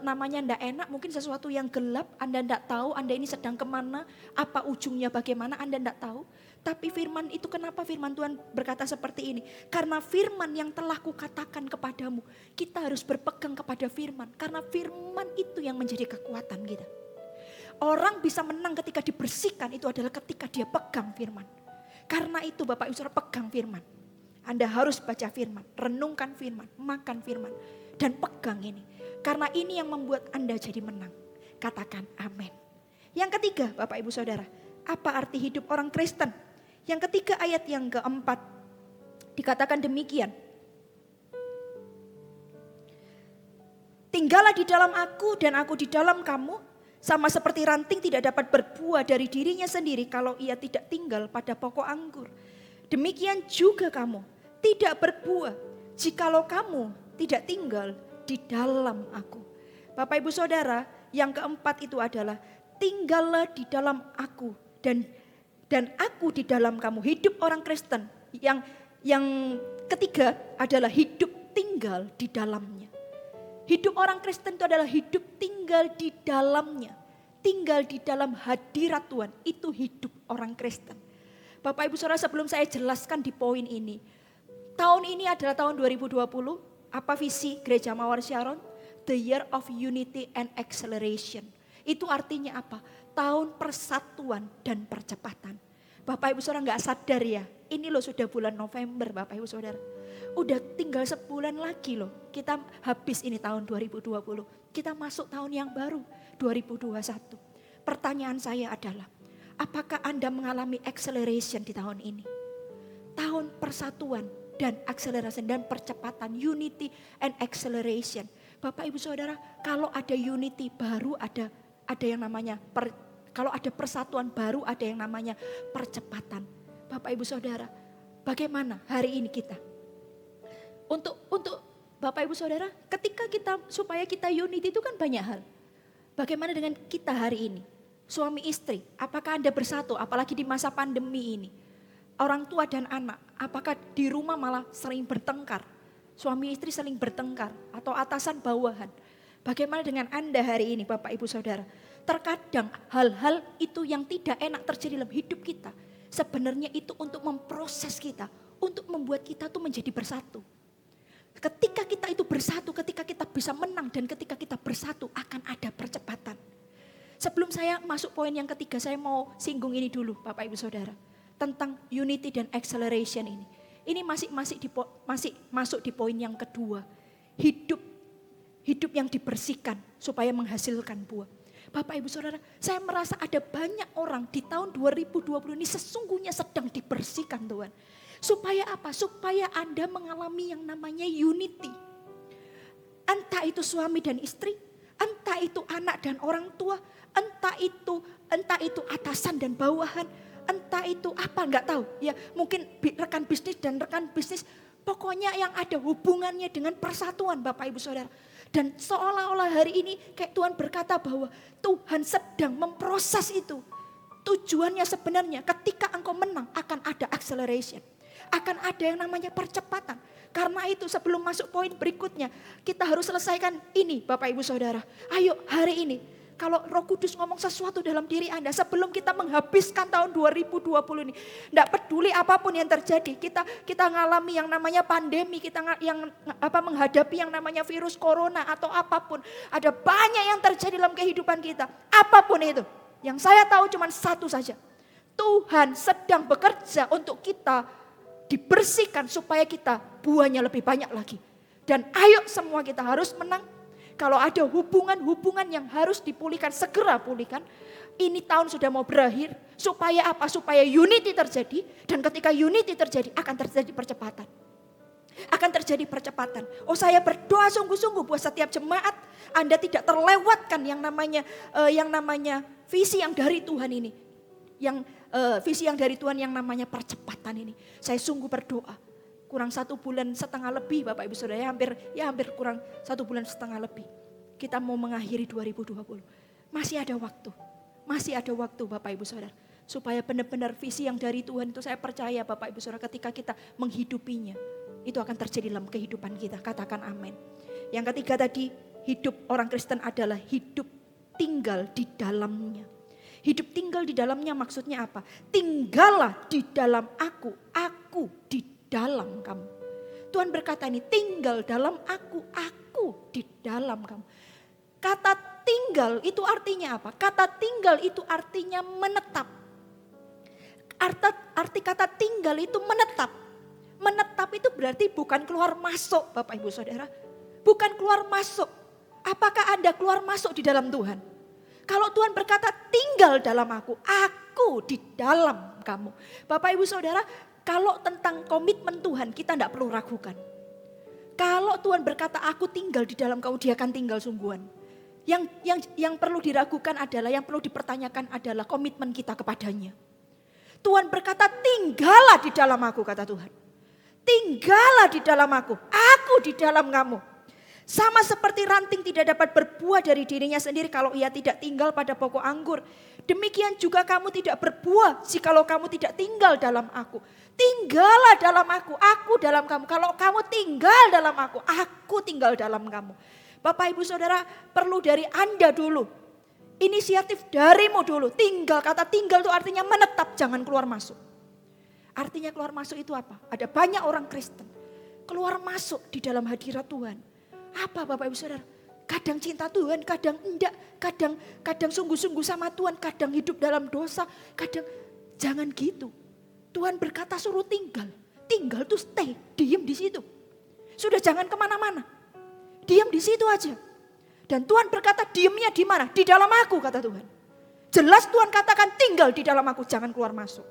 namanya tidak enak, mungkin sesuatu yang gelap, Anda tidak tahu Anda ini sedang kemana, apa ujungnya bagaimana Anda tidak tahu. Tapi firman itu, kenapa firman Tuhan berkata seperti ini? Karena firman yang telah kukatakan kepadamu, kita harus berpegang kepada firman. Karena firman itu yang menjadi kekuatan kita. Orang bisa menang ketika dibersihkan itu adalah ketika dia pegang firman. Karena itu Bapak Ibu Saudara, pegang firman. Anda harus baca firman, renungkan firman, makan firman. Dan pegang ini. Karena ini yang membuat Anda jadi menang. Katakan amin. Yang ketiga Bapak Ibu Saudara, apa arti hidup orang Kristen? Yang ketiga ayat yang keempat dikatakan demikian. Tinggallah di dalam aku dan aku di dalam kamu. Sama seperti ranting tidak dapat berbuah dari dirinya sendiri kalau ia tidak tinggal pada pokok anggur. Demikian juga kamu tidak berbuah jikalau kamu tidak tinggal di dalam aku. Bapak Ibu Saudara, yang keempat itu adalah tinggallah di dalam aku dan aku di dalam kamu. Hidup orang Kristen yang ketiga adalah hidup tinggal di dalamnya. Hidup orang Kristen itu adalah hidup tinggal di dalamnya. Tinggal di dalam hadirat Tuhan. Itu hidup orang Kristen. Bapak Ibu Saudara, sebelum saya jelaskan di poin ini. Tahun ini adalah tahun 2020. Apa visi Gereja Mawar Sharon? The Year of Unity and Acceleration. Itu artinya apa? Tahun persatuan dan percepatan. Bapak Ibu Saudara gak sadar ya. Ini loh sudah bulan November Bapak Ibu Saudara. Udah tinggal sebulan lagi loh. Kita habis ini tahun 2020. Kita masuk tahun yang baru 2021. Pertanyaan saya adalah, apakah Anda mengalami acceleration di tahun ini? Tahun persatuan dan akselerasi dan percepatan, unity and acceleration. Bapak Ibu Saudara, kalau ada unity baru ada yang namanya kalau ada persatuan baru ada yang namanya percepatan. Bapak Ibu Saudara, bagaimana hari ini kita? Untuk Bapak Ibu Saudara, ketika supaya kita unity itu kan banyak hal. Bagaimana dengan kita hari ini? Suami istri, apakah Anda bersatu? Apalagi di masa pandemi ini. Orang tua dan anak, apakah di rumah malah sering bertengkar? Suami istri sering bertengkar atau atasan bawahan. Bagaimana dengan Anda hari ini Bapak Ibu Saudara? Terkadang hal-hal itu yang tidak enak terjadi dalam hidup kita. Sebenarnya itu untuk memproses kita, untuk membuat kita tuh menjadi bersatu. Ketika kita itu bersatu, ketika kita bisa menang dan ketika kita bersatu akan ada percepatan. Sebelum saya masuk poin yang ketiga, saya mau singgung ini dulu Bapak Ibu Saudara. Tentang unity dan acceleration ini. Ini masih masuk di poin yang kedua. Hidup yang dibersihkan supaya menghasilkan buah. Bapak Ibu Saudara, saya merasa ada banyak orang di tahun 2020 ini sesungguhnya sedang dibersihkan Tuhan. Supaya apa? Supaya Anda mengalami yang namanya unity. Entah itu suami dan istri, entah itu anak dan orang tua, entah itu atasan dan bawahan, entah itu apa enggak tahu. Ya, mungkin rekan bisnis dan rekan bisnis, pokoknya yang ada hubungannya dengan persatuan Bapak Ibu Saudara. Dan seolah-olah hari ini kayak Tuhan berkata bahwa Tuhan sedang memproses itu. Tujuannya sebenarnya ketika engkau menang akan ada acceleration. Akan ada yang namanya percepatan. Karena itu sebelum masuk poin berikutnya, kita harus selesaikan ini Bapak Ibu Saudara. Ayo hari ini Kalau Roh Kudus ngomong sesuatu dalam diri Anda sebelum kita menghabiskan tahun 2020 ini, enggak peduli apapun yang terjadi, kita ngalami yang namanya pandemi, menghadapi yang namanya virus corona atau apapun, ada banyak yang terjadi dalam kehidupan kita, apapun itu. Yang saya tahu cuma satu saja, Tuhan sedang bekerja untuk kita dibersihkan supaya kita buahnya lebih banyak lagi. Dan ayo semua kita harus menang. Kalau ada hubungan-hubungan yang harus dipulihkan, segera pulihkan. Ini tahun sudah mau berakhir. Supaya apa? Supaya unity terjadi. Dan ketika unity terjadi, akan terjadi percepatan. Akan terjadi percepatan. Oh, saya berdoa sungguh-sungguh buat setiap jemaat. Anda tidak terlewatkan yang namanya visi yang dari Tuhan ini. Visi yang dari Tuhan yang namanya percepatan ini. Saya sungguh berdoa. Kurang 1,5 bulan lebih Bapak Ibu Saudara, hampir kurang 1,5 bulan lebih. Kita mau mengakhiri 2020. Masih ada waktu Bapak Ibu Saudara. Supaya benar-benar visi yang dari Tuhan itu saya percaya Bapak Ibu Saudara ketika kita menghidupinya. Itu akan terjadi dalam kehidupan kita, katakan amin. Yang ketiga tadi, hidup orang Kristen adalah hidup tinggal di dalamnya. Hidup tinggal di dalamnya maksudnya apa? Tinggallah di dalam aku di dalam kamu. Tuhan berkata ini, tinggal dalam aku di dalam kamu. Kata tinggal itu artinya apa? Kata tinggal itu artinya menetap. Arti kata tinggal itu menetap. Menetap itu berarti bukan keluar masuk Bapak Ibu Saudara. Bukan keluar masuk. Apakah Anda keluar masuk di dalam Tuhan? Kalau Tuhan berkata tinggal dalam aku di dalam kamu. Bapak Ibu Saudara, kalau tentang komitmen Tuhan kita tidak perlu ragukan. Kalau Tuhan berkata aku tinggal di dalam kamu, Dia akan tinggal sungguhan. Yang perlu diragukan adalah, yang perlu dipertanyakan adalah komitmen kita kepadanya. Tuhan berkata tinggallah di dalam aku, kata Tuhan. Tinggallah di dalam aku di dalam kamu. Sama seperti ranting tidak dapat berbuah dari dirinya sendiri kalau ia tidak tinggal pada pokok anggur. Demikian juga kamu tidak berbuah jikalau kamu tidak tinggal dalam aku. Tinggallah dalam aku dalam kamu. Kalau kamu tinggal dalam aku tinggal dalam kamu. Bapak Ibu Saudara, perlu dari Anda dulu. Inisiatif darimu dulu. Tinggal, kata tinggal itu artinya menetap, jangan keluar masuk. Artinya keluar masuk itu apa? Ada banyak orang Kristen keluar masuk di dalam hadirat Tuhan. Apa Bapak Ibu Saudara? Kadang cinta Tuhan, kadang enggak, kadang sungguh-sungguh sama Tuhan, kadang hidup dalam dosa, kadang jangan gitu. Tuhan berkata suruh tinggal tuh stay, diam di situ. Sudah jangan kemana-mana, diam di situ aja. Dan Tuhan berkata diamnya di mana? Di dalam aku, kata Tuhan. Jelas Tuhan katakan tinggal di dalam aku, jangan keluar masuk.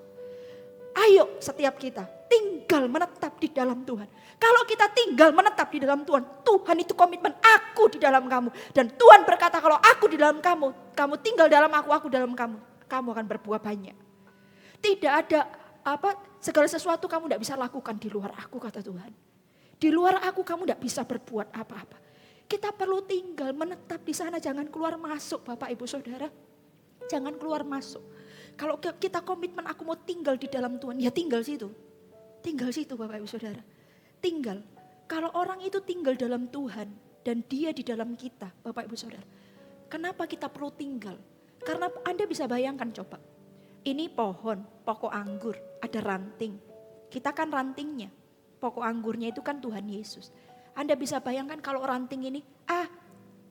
Ayo setiap kita tinggal menetap di dalam Tuhan. Kalau kita tinggal menetap di dalam Tuhan, Tuhan itu komitmen aku di dalam kamu. Dan Tuhan berkata kalau aku di dalam kamu, kamu tinggal dalam aku dalam kamu, kamu akan berbuah banyak. Tidak ada segala sesuatu kamu tidak bisa lakukan di luar aku, kata Tuhan. Di luar aku kamu tidak bisa berbuat apa-apa. Kita perlu tinggal menetap di sana, jangan keluar masuk Bapak Ibu Saudara. Jangan keluar masuk. Kalau kita komitmen aku mau tinggal di dalam Tuhan, ya tinggal situ. Tinggal situ Bapak Ibu Saudara. Tinggal. Kalau orang itu tinggal dalam Tuhan dan Dia di dalam kita, Bapak Ibu Saudara. Kenapa kita perlu tinggal? Karena Anda bisa bayangkan coba. Ini pohon, pokok anggur, ada ranting. Kita kan rantingnya. Pokok anggurnya itu kan Tuhan Yesus. Anda bisa bayangkan kalau ranting ini,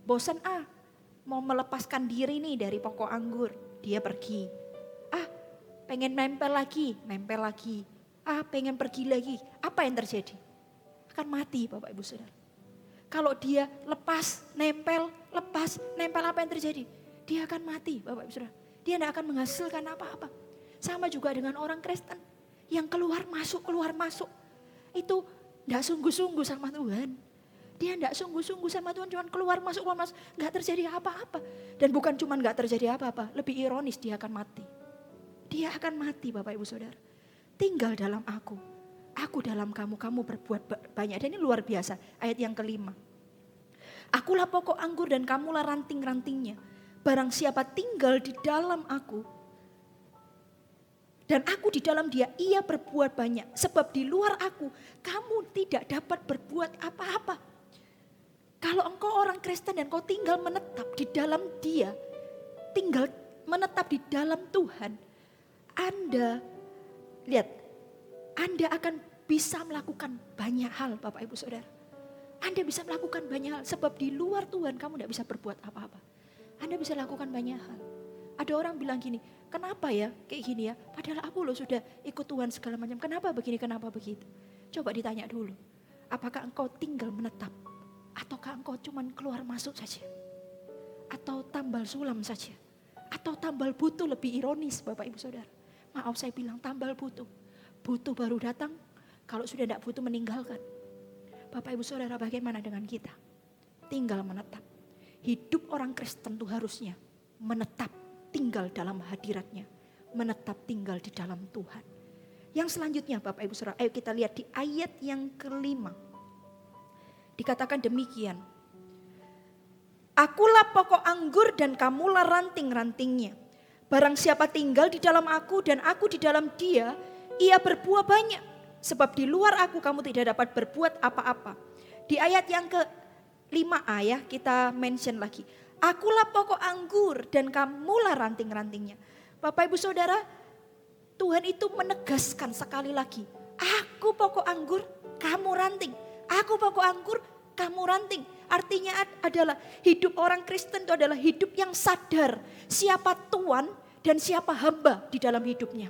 bosan mau melepaskan diri nih dari pokok anggur. Dia pergi. Pengen nempel lagi. Pengen pergi lagi. Apa yang terjadi? Akan mati Bapak Ibu Saudara. Kalau dia lepas, nempel apa yang terjadi? Dia akan mati Bapak Ibu Saudara. Dia tidak akan menghasilkan apa-apa. Sama juga dengan orang Kristen. Yang keluar masuk. Itu tidak sungguh-sungguh sama Tuhan. Dia tidak sungguh-sungguh sama Tuhan. Cuma keluar masuk. Nggak terjadi apa-apa. Dan bukan cuma nggak terjadi apa-apa. Lebih ironis dia akan mati. Dia akan mati Bapak Ibu Saudara. Tinggal dalam aku dalam kamu berbuat banyak. Dan ini luar biasa. Ayat yang kelima. Akulah pokok anggur dan kamulah ranting-rantingnya. Barang siapa tinggal di dalam aku dan aku di dalam dia, ia berbuat banyak. Sebab di luar aku, kamu tidak dapat berbuat apa-apa. Kalau engkau orang Kristen dan kau tinggal menetap di dalam dia, tinggal menetap di dalam Tuhan, Anda lihat, Anda akan bisa melakukan banyak hal Bapak Ibu Saudara. Anda bisa melakukan banyak hal sebab di luar Tuhan kamu tidak bisa berbuat apa-apa. Anda bisa lakukan banyak hal. Ada orang bilang gini, kenapa ya kayak gini ya? Padahal aku loh sudah ikut Tuhan segala macam. Kenapa begini, kenapa begitu? Coba ditanya dulu. Apakah engkau tinggal menetap? Ataukah engkau cuman keluar masuk saja? Atau tambal sulam saja? Atau tambal butuh, lebih ironis Bapak Ibu Saudara. Maaf saya bilang tambal butuh. Butuh baru datang, kalau sudah tidak butuh meninggalkan. Bapak Ibu Saudara, bagaimana dengan kita? Tinggal menetap. Hidup orang Kristen itu harusnya menetap tinggal dalam hadiratnya. Menetap tinggal di dalam Tuhan. Yang selanjutnya Bapak Ibu Saudara, ayo kita lihat di ayat yang kelima. Dikatakan demikian. Akulah pokok anggur dan kamulah ranting-rantingnya. Barang siapa tinggal di dalam aku dan aku di dalam dia, ia berbuah banyak. Sebab di luar aku kamu tidak dapat berbuat apa-apa. Di ayat yang ke-5a ya kita mention lagi. Akulah pokok anggur dan kamulah ranting-rantingnya. Bapak Ibu Saudara, Tuhan itu menegaskan sekali lagi. Aku pokok anggur, kamu ranting. Aku pokok anggur, kamu ranting. Artinya adalah hidup orang Kristen itu adalah hidup yang sadar. Siapa Tuhan dan siapa hamba di dalam hidupnya.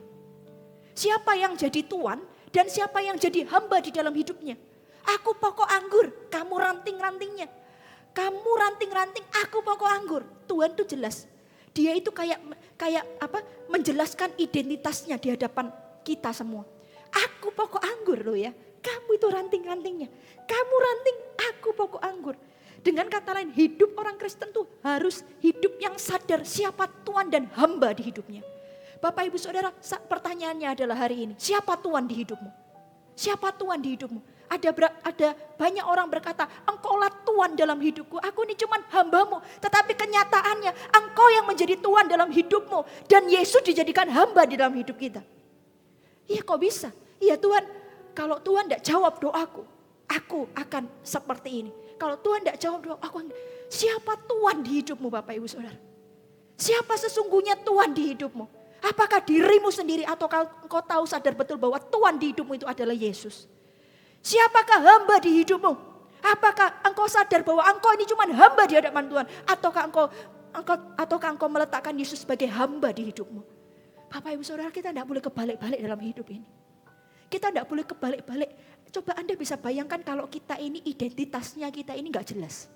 Siapa yang jadi Tuhan dan siapa yang jadi hamba di dalam hidupnya. Aku pokok anggur, kamu ranting-rantingnya. Kamu ranting-ranting, aku pokok anggur. Tuhan itu jelas. Dia itu kayak menjelaskan identitasnya di hadapan kita semua. Aku pokok anggur loh ya. Kamu itu ranting-rantingnya. Kamu ranting, aku pokok anggur. Dengan kata lain, hidup orang Kristen tuh harus hidup yang sadar siapa Tuhan dan hamba di hidupnya. Bapak Ibu Saudara, pertanyaannya adalah hari ini, siapa Tuhan di hidupmu? Siapa Tuhan di hidupmu? Ada banyak orang berkata, engkaulah Tuhan dalam hidupku, aku ini cuma hambamu. Tetapi kenyataannya, engkau yang menjadi Tuhan dalam hidupmu. Dan Yesus dijadikan hamba di dalam hidup kita. Iya kok bisa? Iya Tuhan, kalau Tuhan tidak jawab doaku, aku akan seperti ini. Kalau Tuhan tidak jawab doa, siapa Tuhan di hidupmu Bapak Ibu Saudara? Siapa sesungguhnya Tuhan di hidupmu? Apakah dirimu sendiri atau engkau tahu sadar betul bahwa Tuhan di hidupmu itu adalah Yesus? Siapakah hamba di hidupmu? Apakah engkau sadar bahwa engkau ini cuma hamba di hadapan Tuhan? Ataukah engkau meletakkan Yesus sebagai hamba di hidupmu? Bapak Ibu Saudara, kita tidak boleh kebalik-balik dalam hidup ini. Kita tidak boleh kebalik-balik. Coba Anda bisa bayangkan kalau kita ini identitasnya kita ini gak jelas.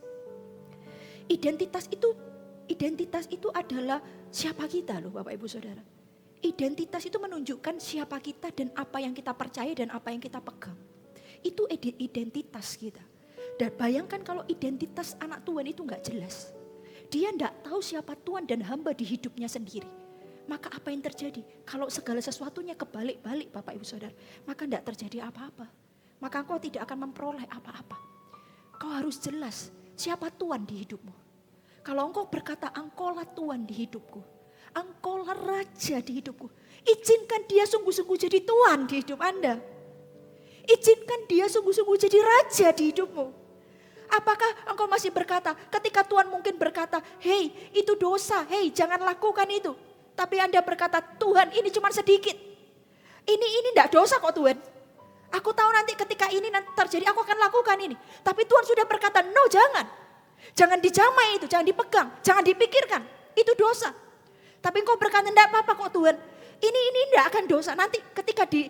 Identitas itu adalah siapa kita loh Bapak Ibu Saudara. Identitas itu menunjukkan siapa kita dan apa yang kita percaya dan apa yang kita pegang. Itu identitas kita. Dan bayangkan kalau identitas anak Tuhan itu gak jelas. Dia gak tahu siapa Tuhan dan hamba di hidupnya sendiri. Maka apa yang terjadi? Kalau segala sesuatunya kebalik-balik Bapak Ibu Saudara, maka gak terjadi apa-apa. Maka engkau tidak akan memperoleh apa-apa. Kau harus jelas siapa Tuhan di hidupmu. Kalau engkau berkata engkaulah Tuhan di hidupku, engkaulah Raja di hidupku, izinkan dia sungguh-sungguh jadi Tuhan di hidup Anda. Izinkan dia sungguh-sungguh jadi Raja di hidupmu. Apakah engkau masih berkata ketika Tuhan mungkin berkata, hei itu dosa, hei jangan lakukan itu. Tapi Anda berkata, Tuhan ini cuma sedikit. Ini tidak dosa kok Tuhan. Aku tahu nanti ketika ini nanti terjadi aku akan lakukan ini. Tapi Tuhan sudah berkata, no jangan. Jangan dijamai itu, jangan dipegang, jangan dipikirkan. Itu dosa. Tapi engkau berkata, enggak apa-apa kok Tuhan. Ini enggak akan dosa. Nanti ketika di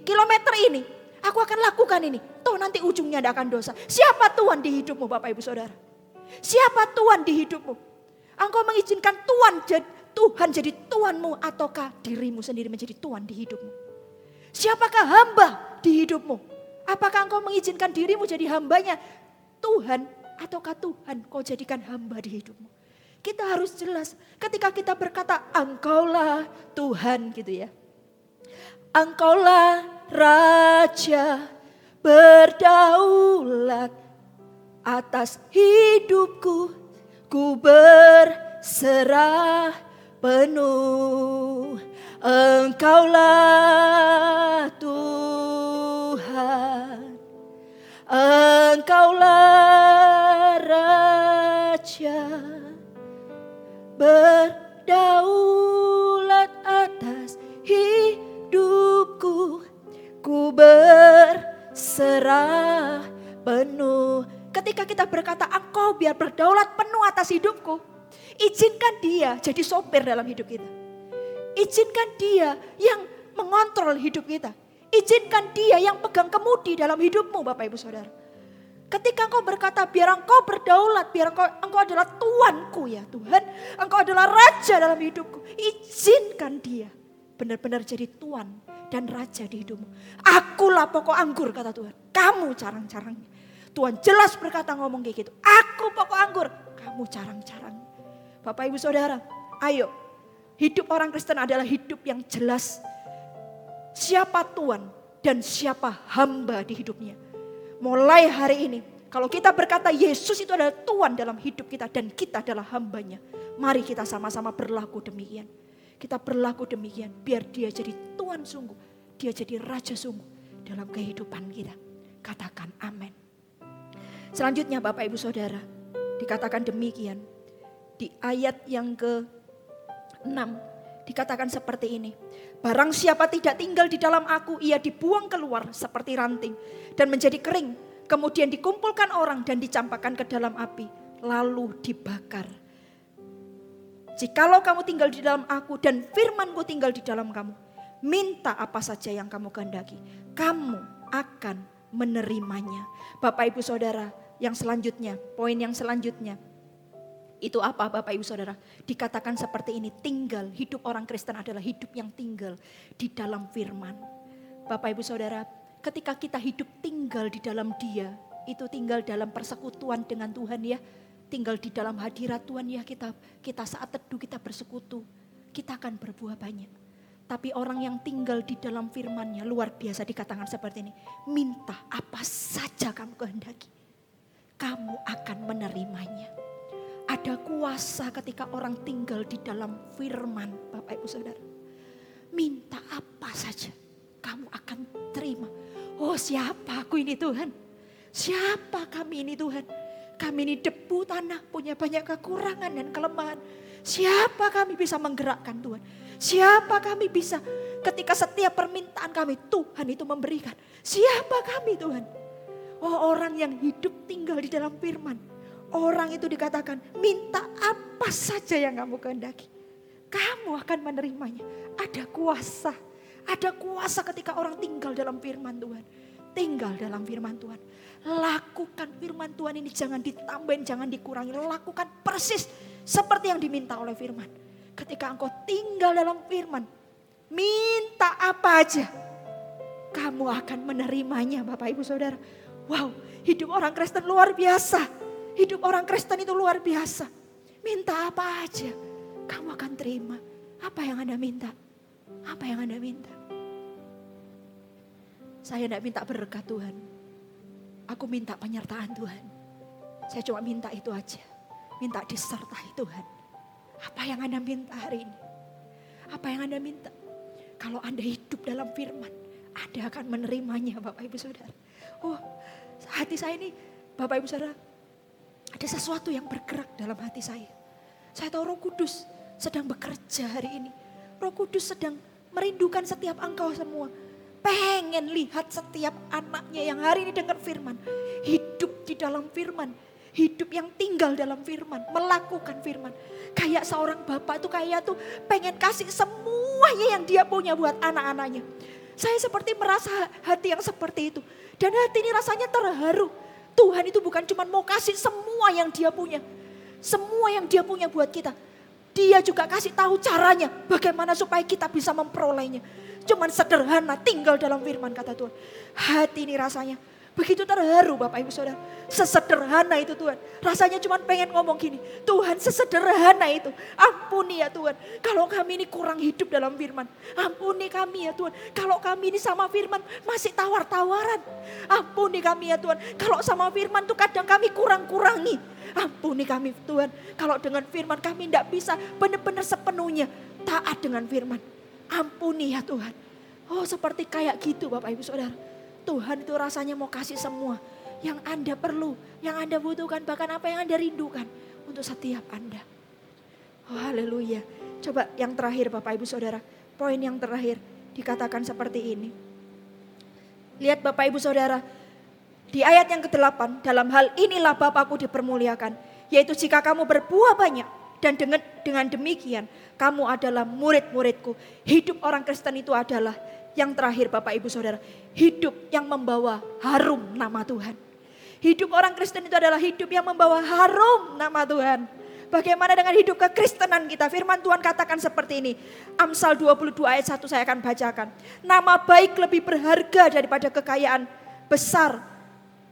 kilometer ini, aku akan lakukan ini. Toh nanti ujungnya enggak akan dosa. Siapa Tuhan di hidupmu Bapak Ibu Saudara? Siapa Tuhan di hidupmu? Engkau mengizinkan Tuhan jadi Tuhanmu ataukah dirimu sendiri menjadi Tuhan di hidupmu? Siapakah hamba di hidupmu? Apakah engkau mengizinkan dirimu jadi hambanya Tuhan ataukah Tuhan kau jadikan hamba di hidupmu? Kita harus jelas ketika kita berkata engkaulah Tuhan gitu ya. Engkaulah Raja berdaulat atas hidupku, ku berserah penuh. Engkaulah Tuhan, Engkaulah Raja berdaulat atas hidupku. Ku berserah penuh. Ketika kita berkata, Engkau biar berdaulat penuh atas hidupku, izinkan Dia jadi sopir dalam hidup kita. Izinkan Dia yang mengontrol hidup kita. Izinkan Dia yang pegang kemudi dalam hidupmu, Bapak Ibu Saudara. Ketika engkau berkata, biar engkau berdaulat, biar engkau adalah Tuanku ya Tuhan. Engkau adalah Raja dalam hidupku. Izinkan Dia benar-benar jadi Tuan dan Raja di hidupmu. Akulah pokok anggur, kata Tuhan. Kamu carang-carangnya. Tuhan jelas berkata ngomong kayak gitu. Aku pokok anggur, kamu carang-carang. Bapak Ibu Saudara, ayo. Hidup orang Kristen adalah hidup yang jelas. Siapa Tuhan dan siapa hamba di hidupnya. Mulai hari ini, kalau kita berkata Yesus itu adalah Tuhan dalam hidup kita dan kita adalah hambanya. Mari kita sama-sama berlaku demikian. Kita berlaku demikian biar Dia jadi Tuhan sungguh. Dia jadi Raja sungguh dalam kehidupan kita. Katakan amin. Selanjutnya Bapak Ibu Saudara, dikatakan demikian. Di ayat yang ke-6 dikatakan seperti ini. Barang siapa tidak tinggal di dalam aku, ia dibuang keluar seperti ranting dan menjadi kering. Kemudian dikumpulkan orang dan dicampakkan ke dalam api, lalu dibakar. Jikalau kamu tinggal di dalam aku dan firmanku tinggal di dalam kamu, minta apa saja yang kamu kehendaki, kamu akan menerimanya. Bapak Ibu Saudara, yang selanjutnya, poin yang selanjutnya, itu apa Bapak Ibu Saudara? Dikatakan seperti ini, tinggal, hidup orang Kristen adalah hidup yang tinggal di dalam firman. Bapak Ibu Saudara, ketika kita hidup tinggal di dalam Dia, itu tinggal dalam persekutuan dengan Tuhan ya. Tinggal di dalam hadirat Tuhan ya, kita saat teduh kita bersekutu, kita akan berbuah banyak. Tapi orang yang tinggal di dalam firman-Nya luar biasa, dikatakan seperti ini. Minta apa saja kamu kehendaki, kamu akan menerimanya. Ada kuasa ketika orang tinggal di dalam firman, Bapak Ibu Saudara. Minta apa saja, kamu akan terima. Oh, siapa aku ini Tuhan? Siapa kami ini Tuhan? Kami ini debu tanah, punya banyak kekurangan dan kelemahan. Siapa kami bisa menggerakkan Tuhan? Siapa kami bisa ketika setiap permintaan kami Tuhan itu memberikan? Siapa kami Tuhan? Oh, orang yang hidup tinggal di dalam firman. Orang itu dikatakan minta apa saja yang kamu kehendaki, kamu akan menerimanya. Ada kuasa ketika orang tinggal dalam firman Tuhan. Tinggal dalam firman Tuhan. Lakukan firman Tuhan ini, jangan ditambahin, jangan dikurangi. Lakukan persis seperti yang diminta oleh firman. Ketika engkau tinggal dalam firman, minta apa aja, kamu akan menerimanya Bapak Ibu Saudara. Wow, hidup orang Kristen luar biasa. Hidup orang Kristen itu luar biasa. Minta apa aja, kamu akan terima. Apa yang Anda minta? Apa yang Anda minta? Saya tidak minta berkat Tuhan. Aku minta penyertaan Tuhan. Saya cuma minta itu aja. Minta disertai Tuhan. Apa yang Anda minta hari ini? Apa yang Anda minta? Kalau Anda hidup dalam firman, Anda akan menerimanya Bapak Ibu Saudara. Oh, hati saya ini Bapak Ibu Saudara, ada sesuatu yang bergerak dalam hati saya. Saya tahu Roh Kudus sedang bekerja hari ini. Roh Kudus sedang merindukan setiap engkau semua. Pengen lihat setiap anaknya yang hari ini dengar firman. Hidup di dalam firman. Hidup yang tinggal dalam firman. Melakukan firman. Kayak seorang bapak tuh kayak tuh pengen kasih semuanya yang dia punya buat anak-anaknya. Saya seperti merasa hati yang seperti itu. Dan hati ini rasanya terharu. Tuhan itu bukan cuma mau kasih semua yang dia punya. Semua yang dia punya buat kita. Dia juga kasih tahu caranya. Bagaimana supaya kita bisa memperolehnya. Cuman sederhana, tinggal dalam firman kata Tuhan. Hati ini rasanya begitu terharu Bapak Ibu Saudara. Sesederhana itu Tuhan. Rasanya cuma pengen ngomong gini. Tuhan, sesederhana itu. Ampuni ya Tuhan. Kalau kami ini kurang hidup dalam firman. Ampuni kami ya Tuhan. Kalau kami ini sama firman masih tawar-tawaran. Ampuni kami ya Tuhan. Kalau sama firman tuh kadang kami kurang-kurangi. Ampuni kami Tuhan. Kalau dengan firman kami tidak bisa benar-benar sepenuhnya taat dengan firman. Ampuni ya Tuhan. Oh, seperti kayak gitu Bapak Ibu Saudara. Tuhan itu rasanya mau kasih semua yang Anda perlu, yang Anda butuhkan, bahkan apa yang Anda rindukan untuk setiap Anda. Oh, haleluya. Coba yang terakhir Bapak Ibu Saudara, poin yang terakhir dikatakan seperti ini. Lihat Bapak Ibu Saudara, di ayat yang ke-8, dalam hal inilah Bapakku dipermuliakan, yaitu jika kamu berbuah banyak dan dengan demikian kamu adalah murid-muridku. Hidup orang Kristen itu adalah yang terakhir Bapak Ibu Saudara, hidup yang membawa harum nama Tuhan. Hidup orang Kristen itu adalah hidup yang membawa harum nama Tuhan. Bagaimana dengan hidup kekristenan kita? Firman Tuhan katakan seperti ini. Amsal 22 ayat 1 saya akan bacakan. Nama baik lebih berharga daripada kekayaan besar.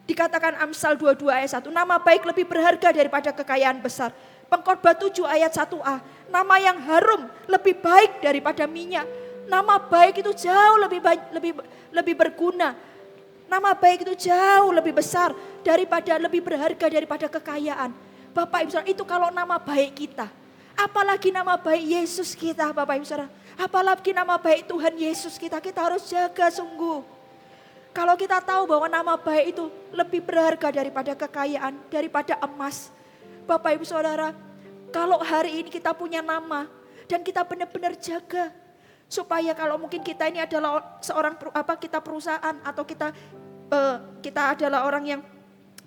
Dikatakan Amsal 22 ayat 1. Nama baik lebih berharga daripada kekayaan besar. Pengkhotbah 7 ayat 1a. Nama yang harum lebih baik daripada minyak. Nama baik itu jauh lebih berguna. Nama baik itu jauh lebih besar daripada, lebih berharga daripada kekayaan. Bapak Ibu Saudara, itu kalau nama baik kita. Apalagi nama baik Yesus kita Bapak Ibu Saudara. Apalagi nama baik Tuhan Yesus kita harus jaga sungguh. Kalau kita tahu bahwa nama baik itu lebih berharga daripada kekayaan, daripada emas. Bapak Ibu Saudara, kalau hari ini kita punya nama dan kita benar-benar jaga. Supaya kalau mungkin kita ini adalah seorang kita perusahaan atau kita adalah orang yang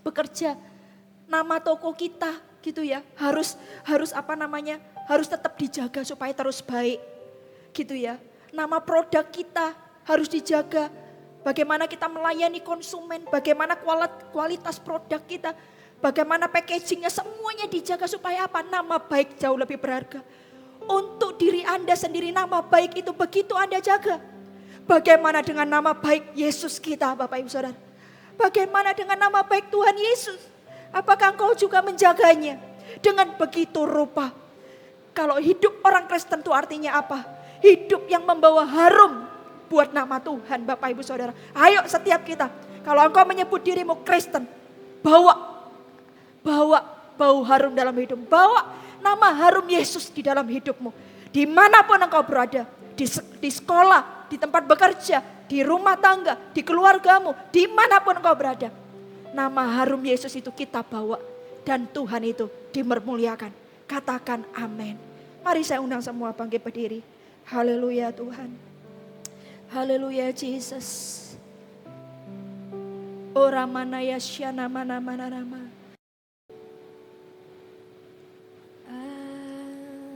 bekerja. Nama toko kita gitu ya, harus harus tetap dijaga supaya terus baik gitu ya. Nama produk kita harus dijaga, bagaimana kita melayani konsumen, bagaimana kualitas produk kita, bagaimana packagingnya, semuanya dijaga supaya apa? Nama baik jauh lebih berharga. Untuk diri Anda sendiri nama baik itu begitu Anda jaga. Bagaimana dengan nama baik Yesus kita Bapak Ibu Saudara? Bagaimana dengan nama baik Tuhan Yesus? Apakah engkau juga menjaganya dengan begitu rupa? Kalau hidup orang Kristen itu artinya apa? Hidup yang membawa harum buat nama Tuhan Bapak Ibu Saudara. Ayo setiap kita, kalau engkau menyebut dirimu Kristen, bawa bau harum dalam hidup. Bawa nama harum Yesus di dalam hidupmu. Dimanapun engkau berada, di sekolah, di tempat bekerja, di rumah tangga, di keluargamu, dimanapun engkau berada. Nama harum Yesus itu kita bawa dan Tuhan itu dipermuliakan. Katakan amin. Mari saya undang semua bangkit berdiri. Haleluya Tuhan. Haleluya Jesus. Ora manaya syana mana mana rama.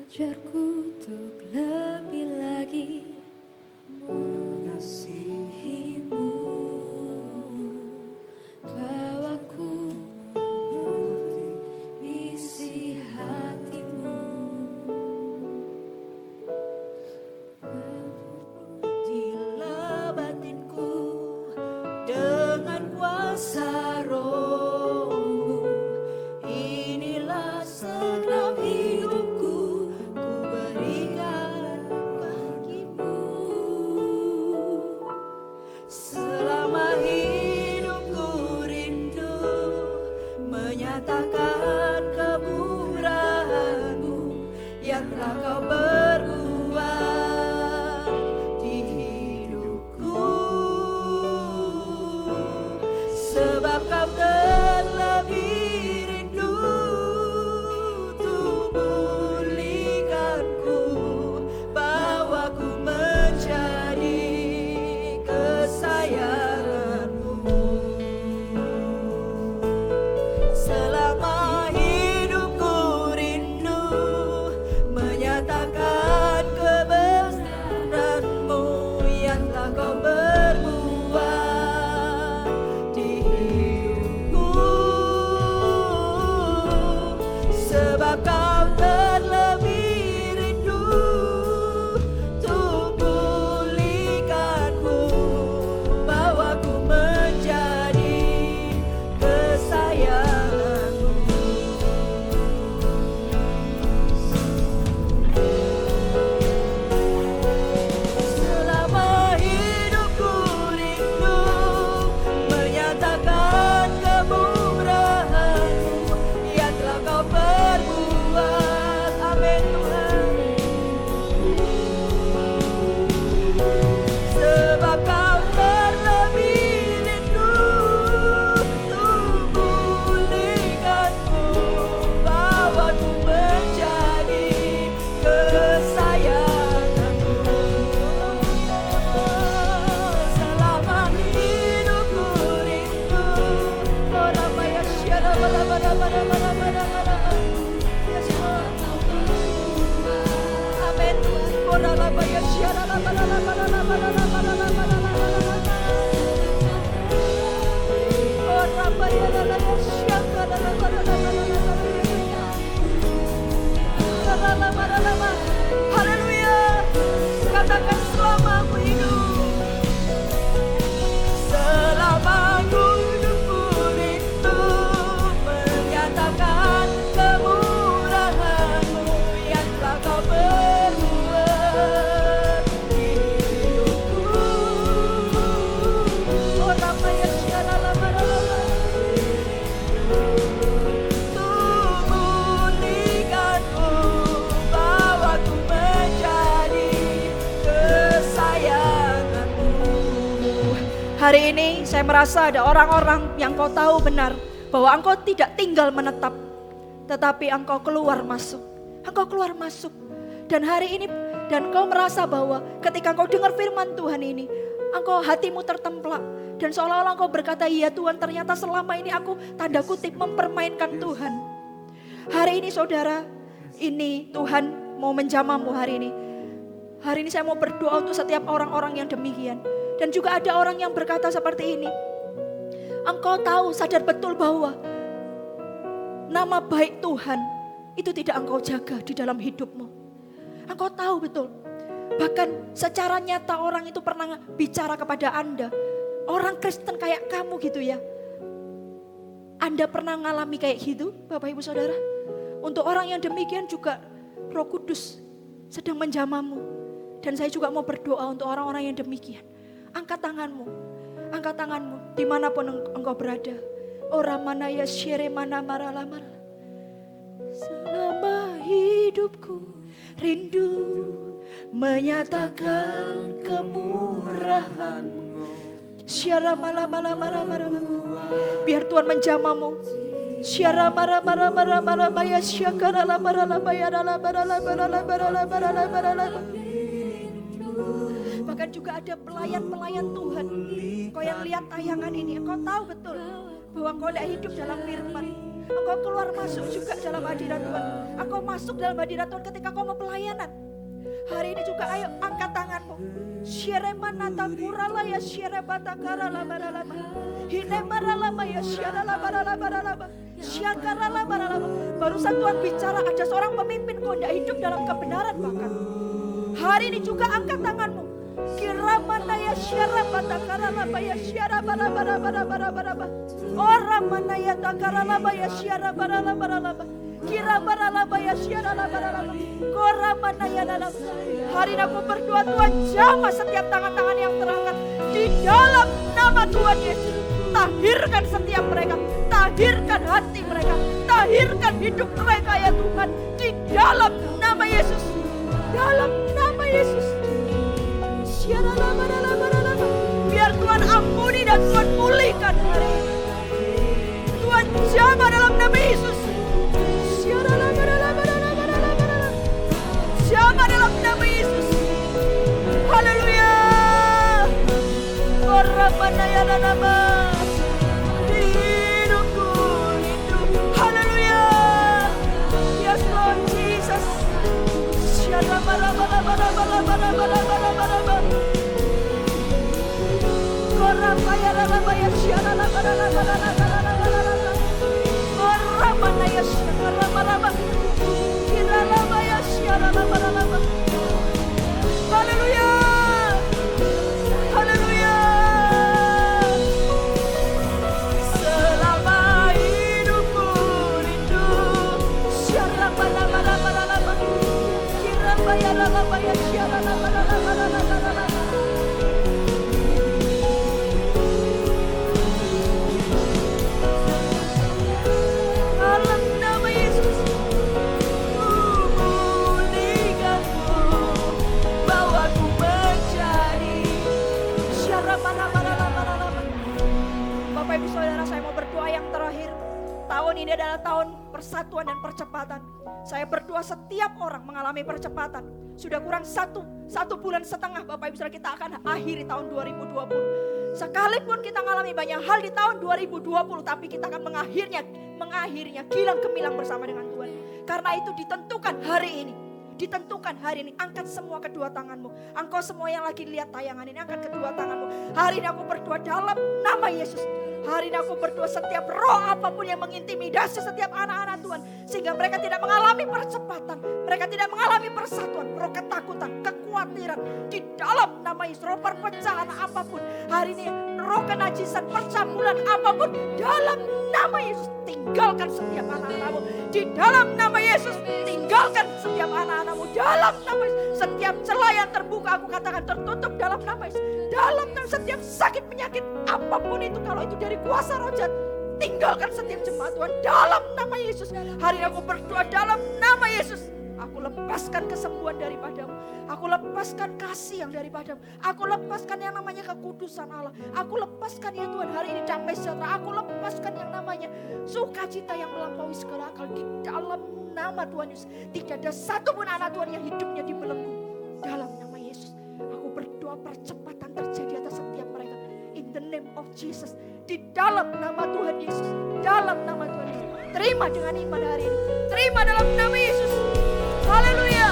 Ajarku untuk lebih lagi mengasihimu. Bawaku mengerti isi hatimu. Dilah batinku dengan kuasa Roh-Mu. Inilah segenap hidupku ku berikan bagimu. Selama hidupku rindu menyatakan kemurahan-Mu yang telah Kau berbuat di hidupku. Sebab Kau terlebih rindu untuk pulihkanku, bawaku menjadi kesayangan-Mu. Selama hidupku rindu menyatakan Haleluya. Katakan selama aku hidup, selama aku hidup itu menyatakan kemurahan-Mu yang telah Kau perbuat di hidupku. Oh Ramaya Syaralamaralama, Tubuhkanku bahwa ku menjadi kesayangan-Mu. Hari ini saya merasa ada orang-orang yang Kau tahu benar bahwa Engkau tidak tinggal menetap, tetapi Engkau keluar masuk. Engkau keluar masuk. Dan hari ini, dan Kau merasa bahwa ketika Engkau dengar firman Tuhan ini, Engkau hatimu tertemplak. Dan seolah-olah Engkau berkata, iya Tuhan, ternyata selama ini aku tanda kutip mempermainkan Tuhan. Hari ini saudara, ini Tuhan mau menjamahmu hari ini. Hari ini saya mau berdoa untuk setiap orang-orang yang demikian. Dan juga ada orang yang berkata seperti ini. Engkau tahu, sadar betul bahwa nama baik Tuhan itu tidak engkau jaga di dalam hidupmu. Engkau tahu betul. Bahkan secara nyata orang itu pernah bicara kepada Anda. Orang Kristen kayak kamu gitu ya. Anda pernah ngalami kayak gitu Bapak Ibu Saudara? Untuk orang yang demikian juga Roh Kudus sedang menjamahmu. Dan saya juga mau berdoa untuk orang-orang yang demikian. Angkat tanganmu. Angkat tanganmu dimanapun engkau berada. Oh Ramanaya Syere Mana Maralamar. Selama hidupku rindu menyatakan kemurahan-Mu. Syara Mala. Biar Tuhan menjamahmu. Syara Mara Maya Syakara Lamara Maya Bahkan juga ada pelayan-pelayan Tuhan. Kau yang lihat tayangan ini, engkau tahu betul bahwa engkau tidak hidup dalam firman. Engkau keluar masuk juga dalam hadirat Tuhan. Engkau masuk dalam hadirat Tuhan ketika kau mau pelayanan. Hari ini juga ayo angkat tanganmu. Syeremana takurala ya syerebatakara labaralama. Hinemaralama ya syaralabaralabaralama. Syakaralabaralama. Barusan Tuhan bicara ada seorang pemimpin kau tidak hidup dalam kebenaran bahkan. Hari ini juga angkat tanganmu. Kiramana ya syarabatakara laba ya syarabarabarabarabarabaraba. Oramana ya takara laba ya syarabarabarabaraba. Kirabaralaba ya syaralabaralaba. Koramana ya dalam. Hari ini aku berdoa Tuhan jamah setiap tangan-tangan yang terangkat di dalam nama Tuhan Yesus. Tahirkan setiap mereka, tahirkan hati mereka, tahirkan hidup mereka ya Tuhan di dalam nama Yesus. Dalam nama Yesus. Biar Tuhan ampuni dan Tuhan pulihkan hari ini. Tuhan jamah dalam nama Yesus. Jamah dalam nama Yesus. Haleluya. Oramanaya nama. Hidupku hidup. Haleluya. Yes Lord Jesus. Haleluya. Haleluya. Selama hidupku rindu syarabalabalaba. Kirabayalaba ya syarabalabalaba. Dalam nama Yesus, pulihkanku bahwa ku menjadi syarabalabalaba. Bapak Ibu Saudara, saya mau berdoa yang terakhir. Tahun ini adalah tahun persatuan dan percepatan. Saya berdoa setiap orang mengalami percepatan. Sudah kurang satu bulan setengah Bapak Ibu Saudara kita akan akhiri tahun 2020. Sekalipun kita mengalami banyak hal di tahun 2020, tapi kita akan mengakhirnya kilang gemilang bersama dengan Tuhan. Karena itu ditentukan hari ini. ditentukan hari ini. Angkat semua kedua tanganmu. Engkau semua yang lagi lihat tayangan ini, angkat kedua tanganmu. Hari ini aku berdoa dalam nama Yesus. Hari ini aku berdoa setiap roh apapun yang mengintimidasi setiap anak-anak Tuhan. Sehingga mereka tidak mengalami percepatan. Mereka tidak mengalami persatuan. Roh ketakutan, kekhawatiran. Di dalam nama Yesus. Roh perpecahan apapun. Hari ini roh kenajisan, percambulan apapun. Dalam nama Yesus. Tinggalkan setiap anak-anakmu. Di dalam nama Yesus. Tinggalkan setiap anak-anakmu. Dalam nama Yesus. Setiap celah yang terbuka aku katakan tertutup dalam nama Yesus. Dalam nama setiap sakit penyakit apapun itu, kalau itu dari kuasa roh jahat, tinggalkan setiap jemaat Tuhan dalam nama Yesus. Hari ini aku berdoa dalam nama Yesus. Aku lepaskan kesembuhan daripadamu. Aku lepaskan kasih yang daripadamu. Aku lepaskan yang namanya kekudusan Allah. Aku lepaskan ya Tuhan hari ini damai sejahtera. Aku lepaskan yang namanya sukacita yang melampaui segala akal di dalam nama Tuhan Yesus. Tidak ada satupun anak Tuhan yang hidupnya dibelenggu dalam nama Yesus. Aku berdoa percepatan terjadi atas setiap mereka. In the name of Jesus. Di dalam nama Tuhan Yesus. Dalam nama Tuhan Yesus. Terima dengan iman hari ini. Terima dalam nama Yesus. Haleluya.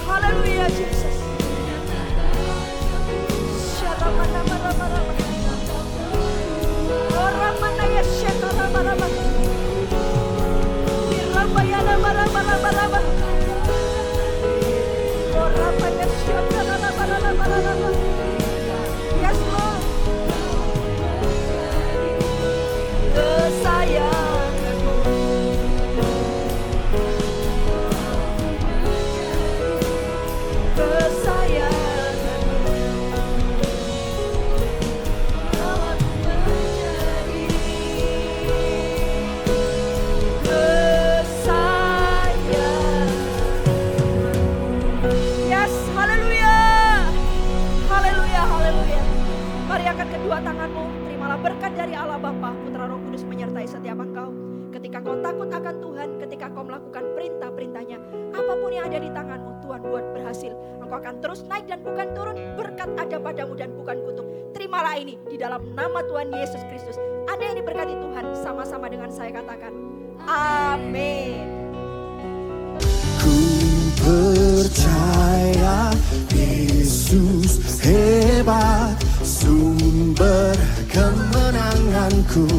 Haleluya Jesus. Syaramanama-rama-rama. Oramanaya syaramanama. Dirabayana-rama-rama-rama. Oramanaya syaramanama-rama-rama. Yes Lord. Kesayanganmu. Kesayanganmu. Yes, haleluya. Haleluya, haleluya. Mari angkat kedua tanganmu, terimalah berkat dari Allah Bapa, Putra Roh Kudus menyertai setiap engkau. Ketika kau takut akan Tuhan, ketika kau melakukan perintah-perintahnya, apapun yang ada di tanganmu, Tuhan buat berhasil. Engkau akan terus naik dan bukan turun, berkat ada padamu dan bukan kutuk. Terimalah ini di dalam nama Tuhan Yesus Kristus. Anda yang diberkati Tuhan, sama-sama dengan saya katakan, amin. Ku percaya Yesus hebat, sumber kemenanganku.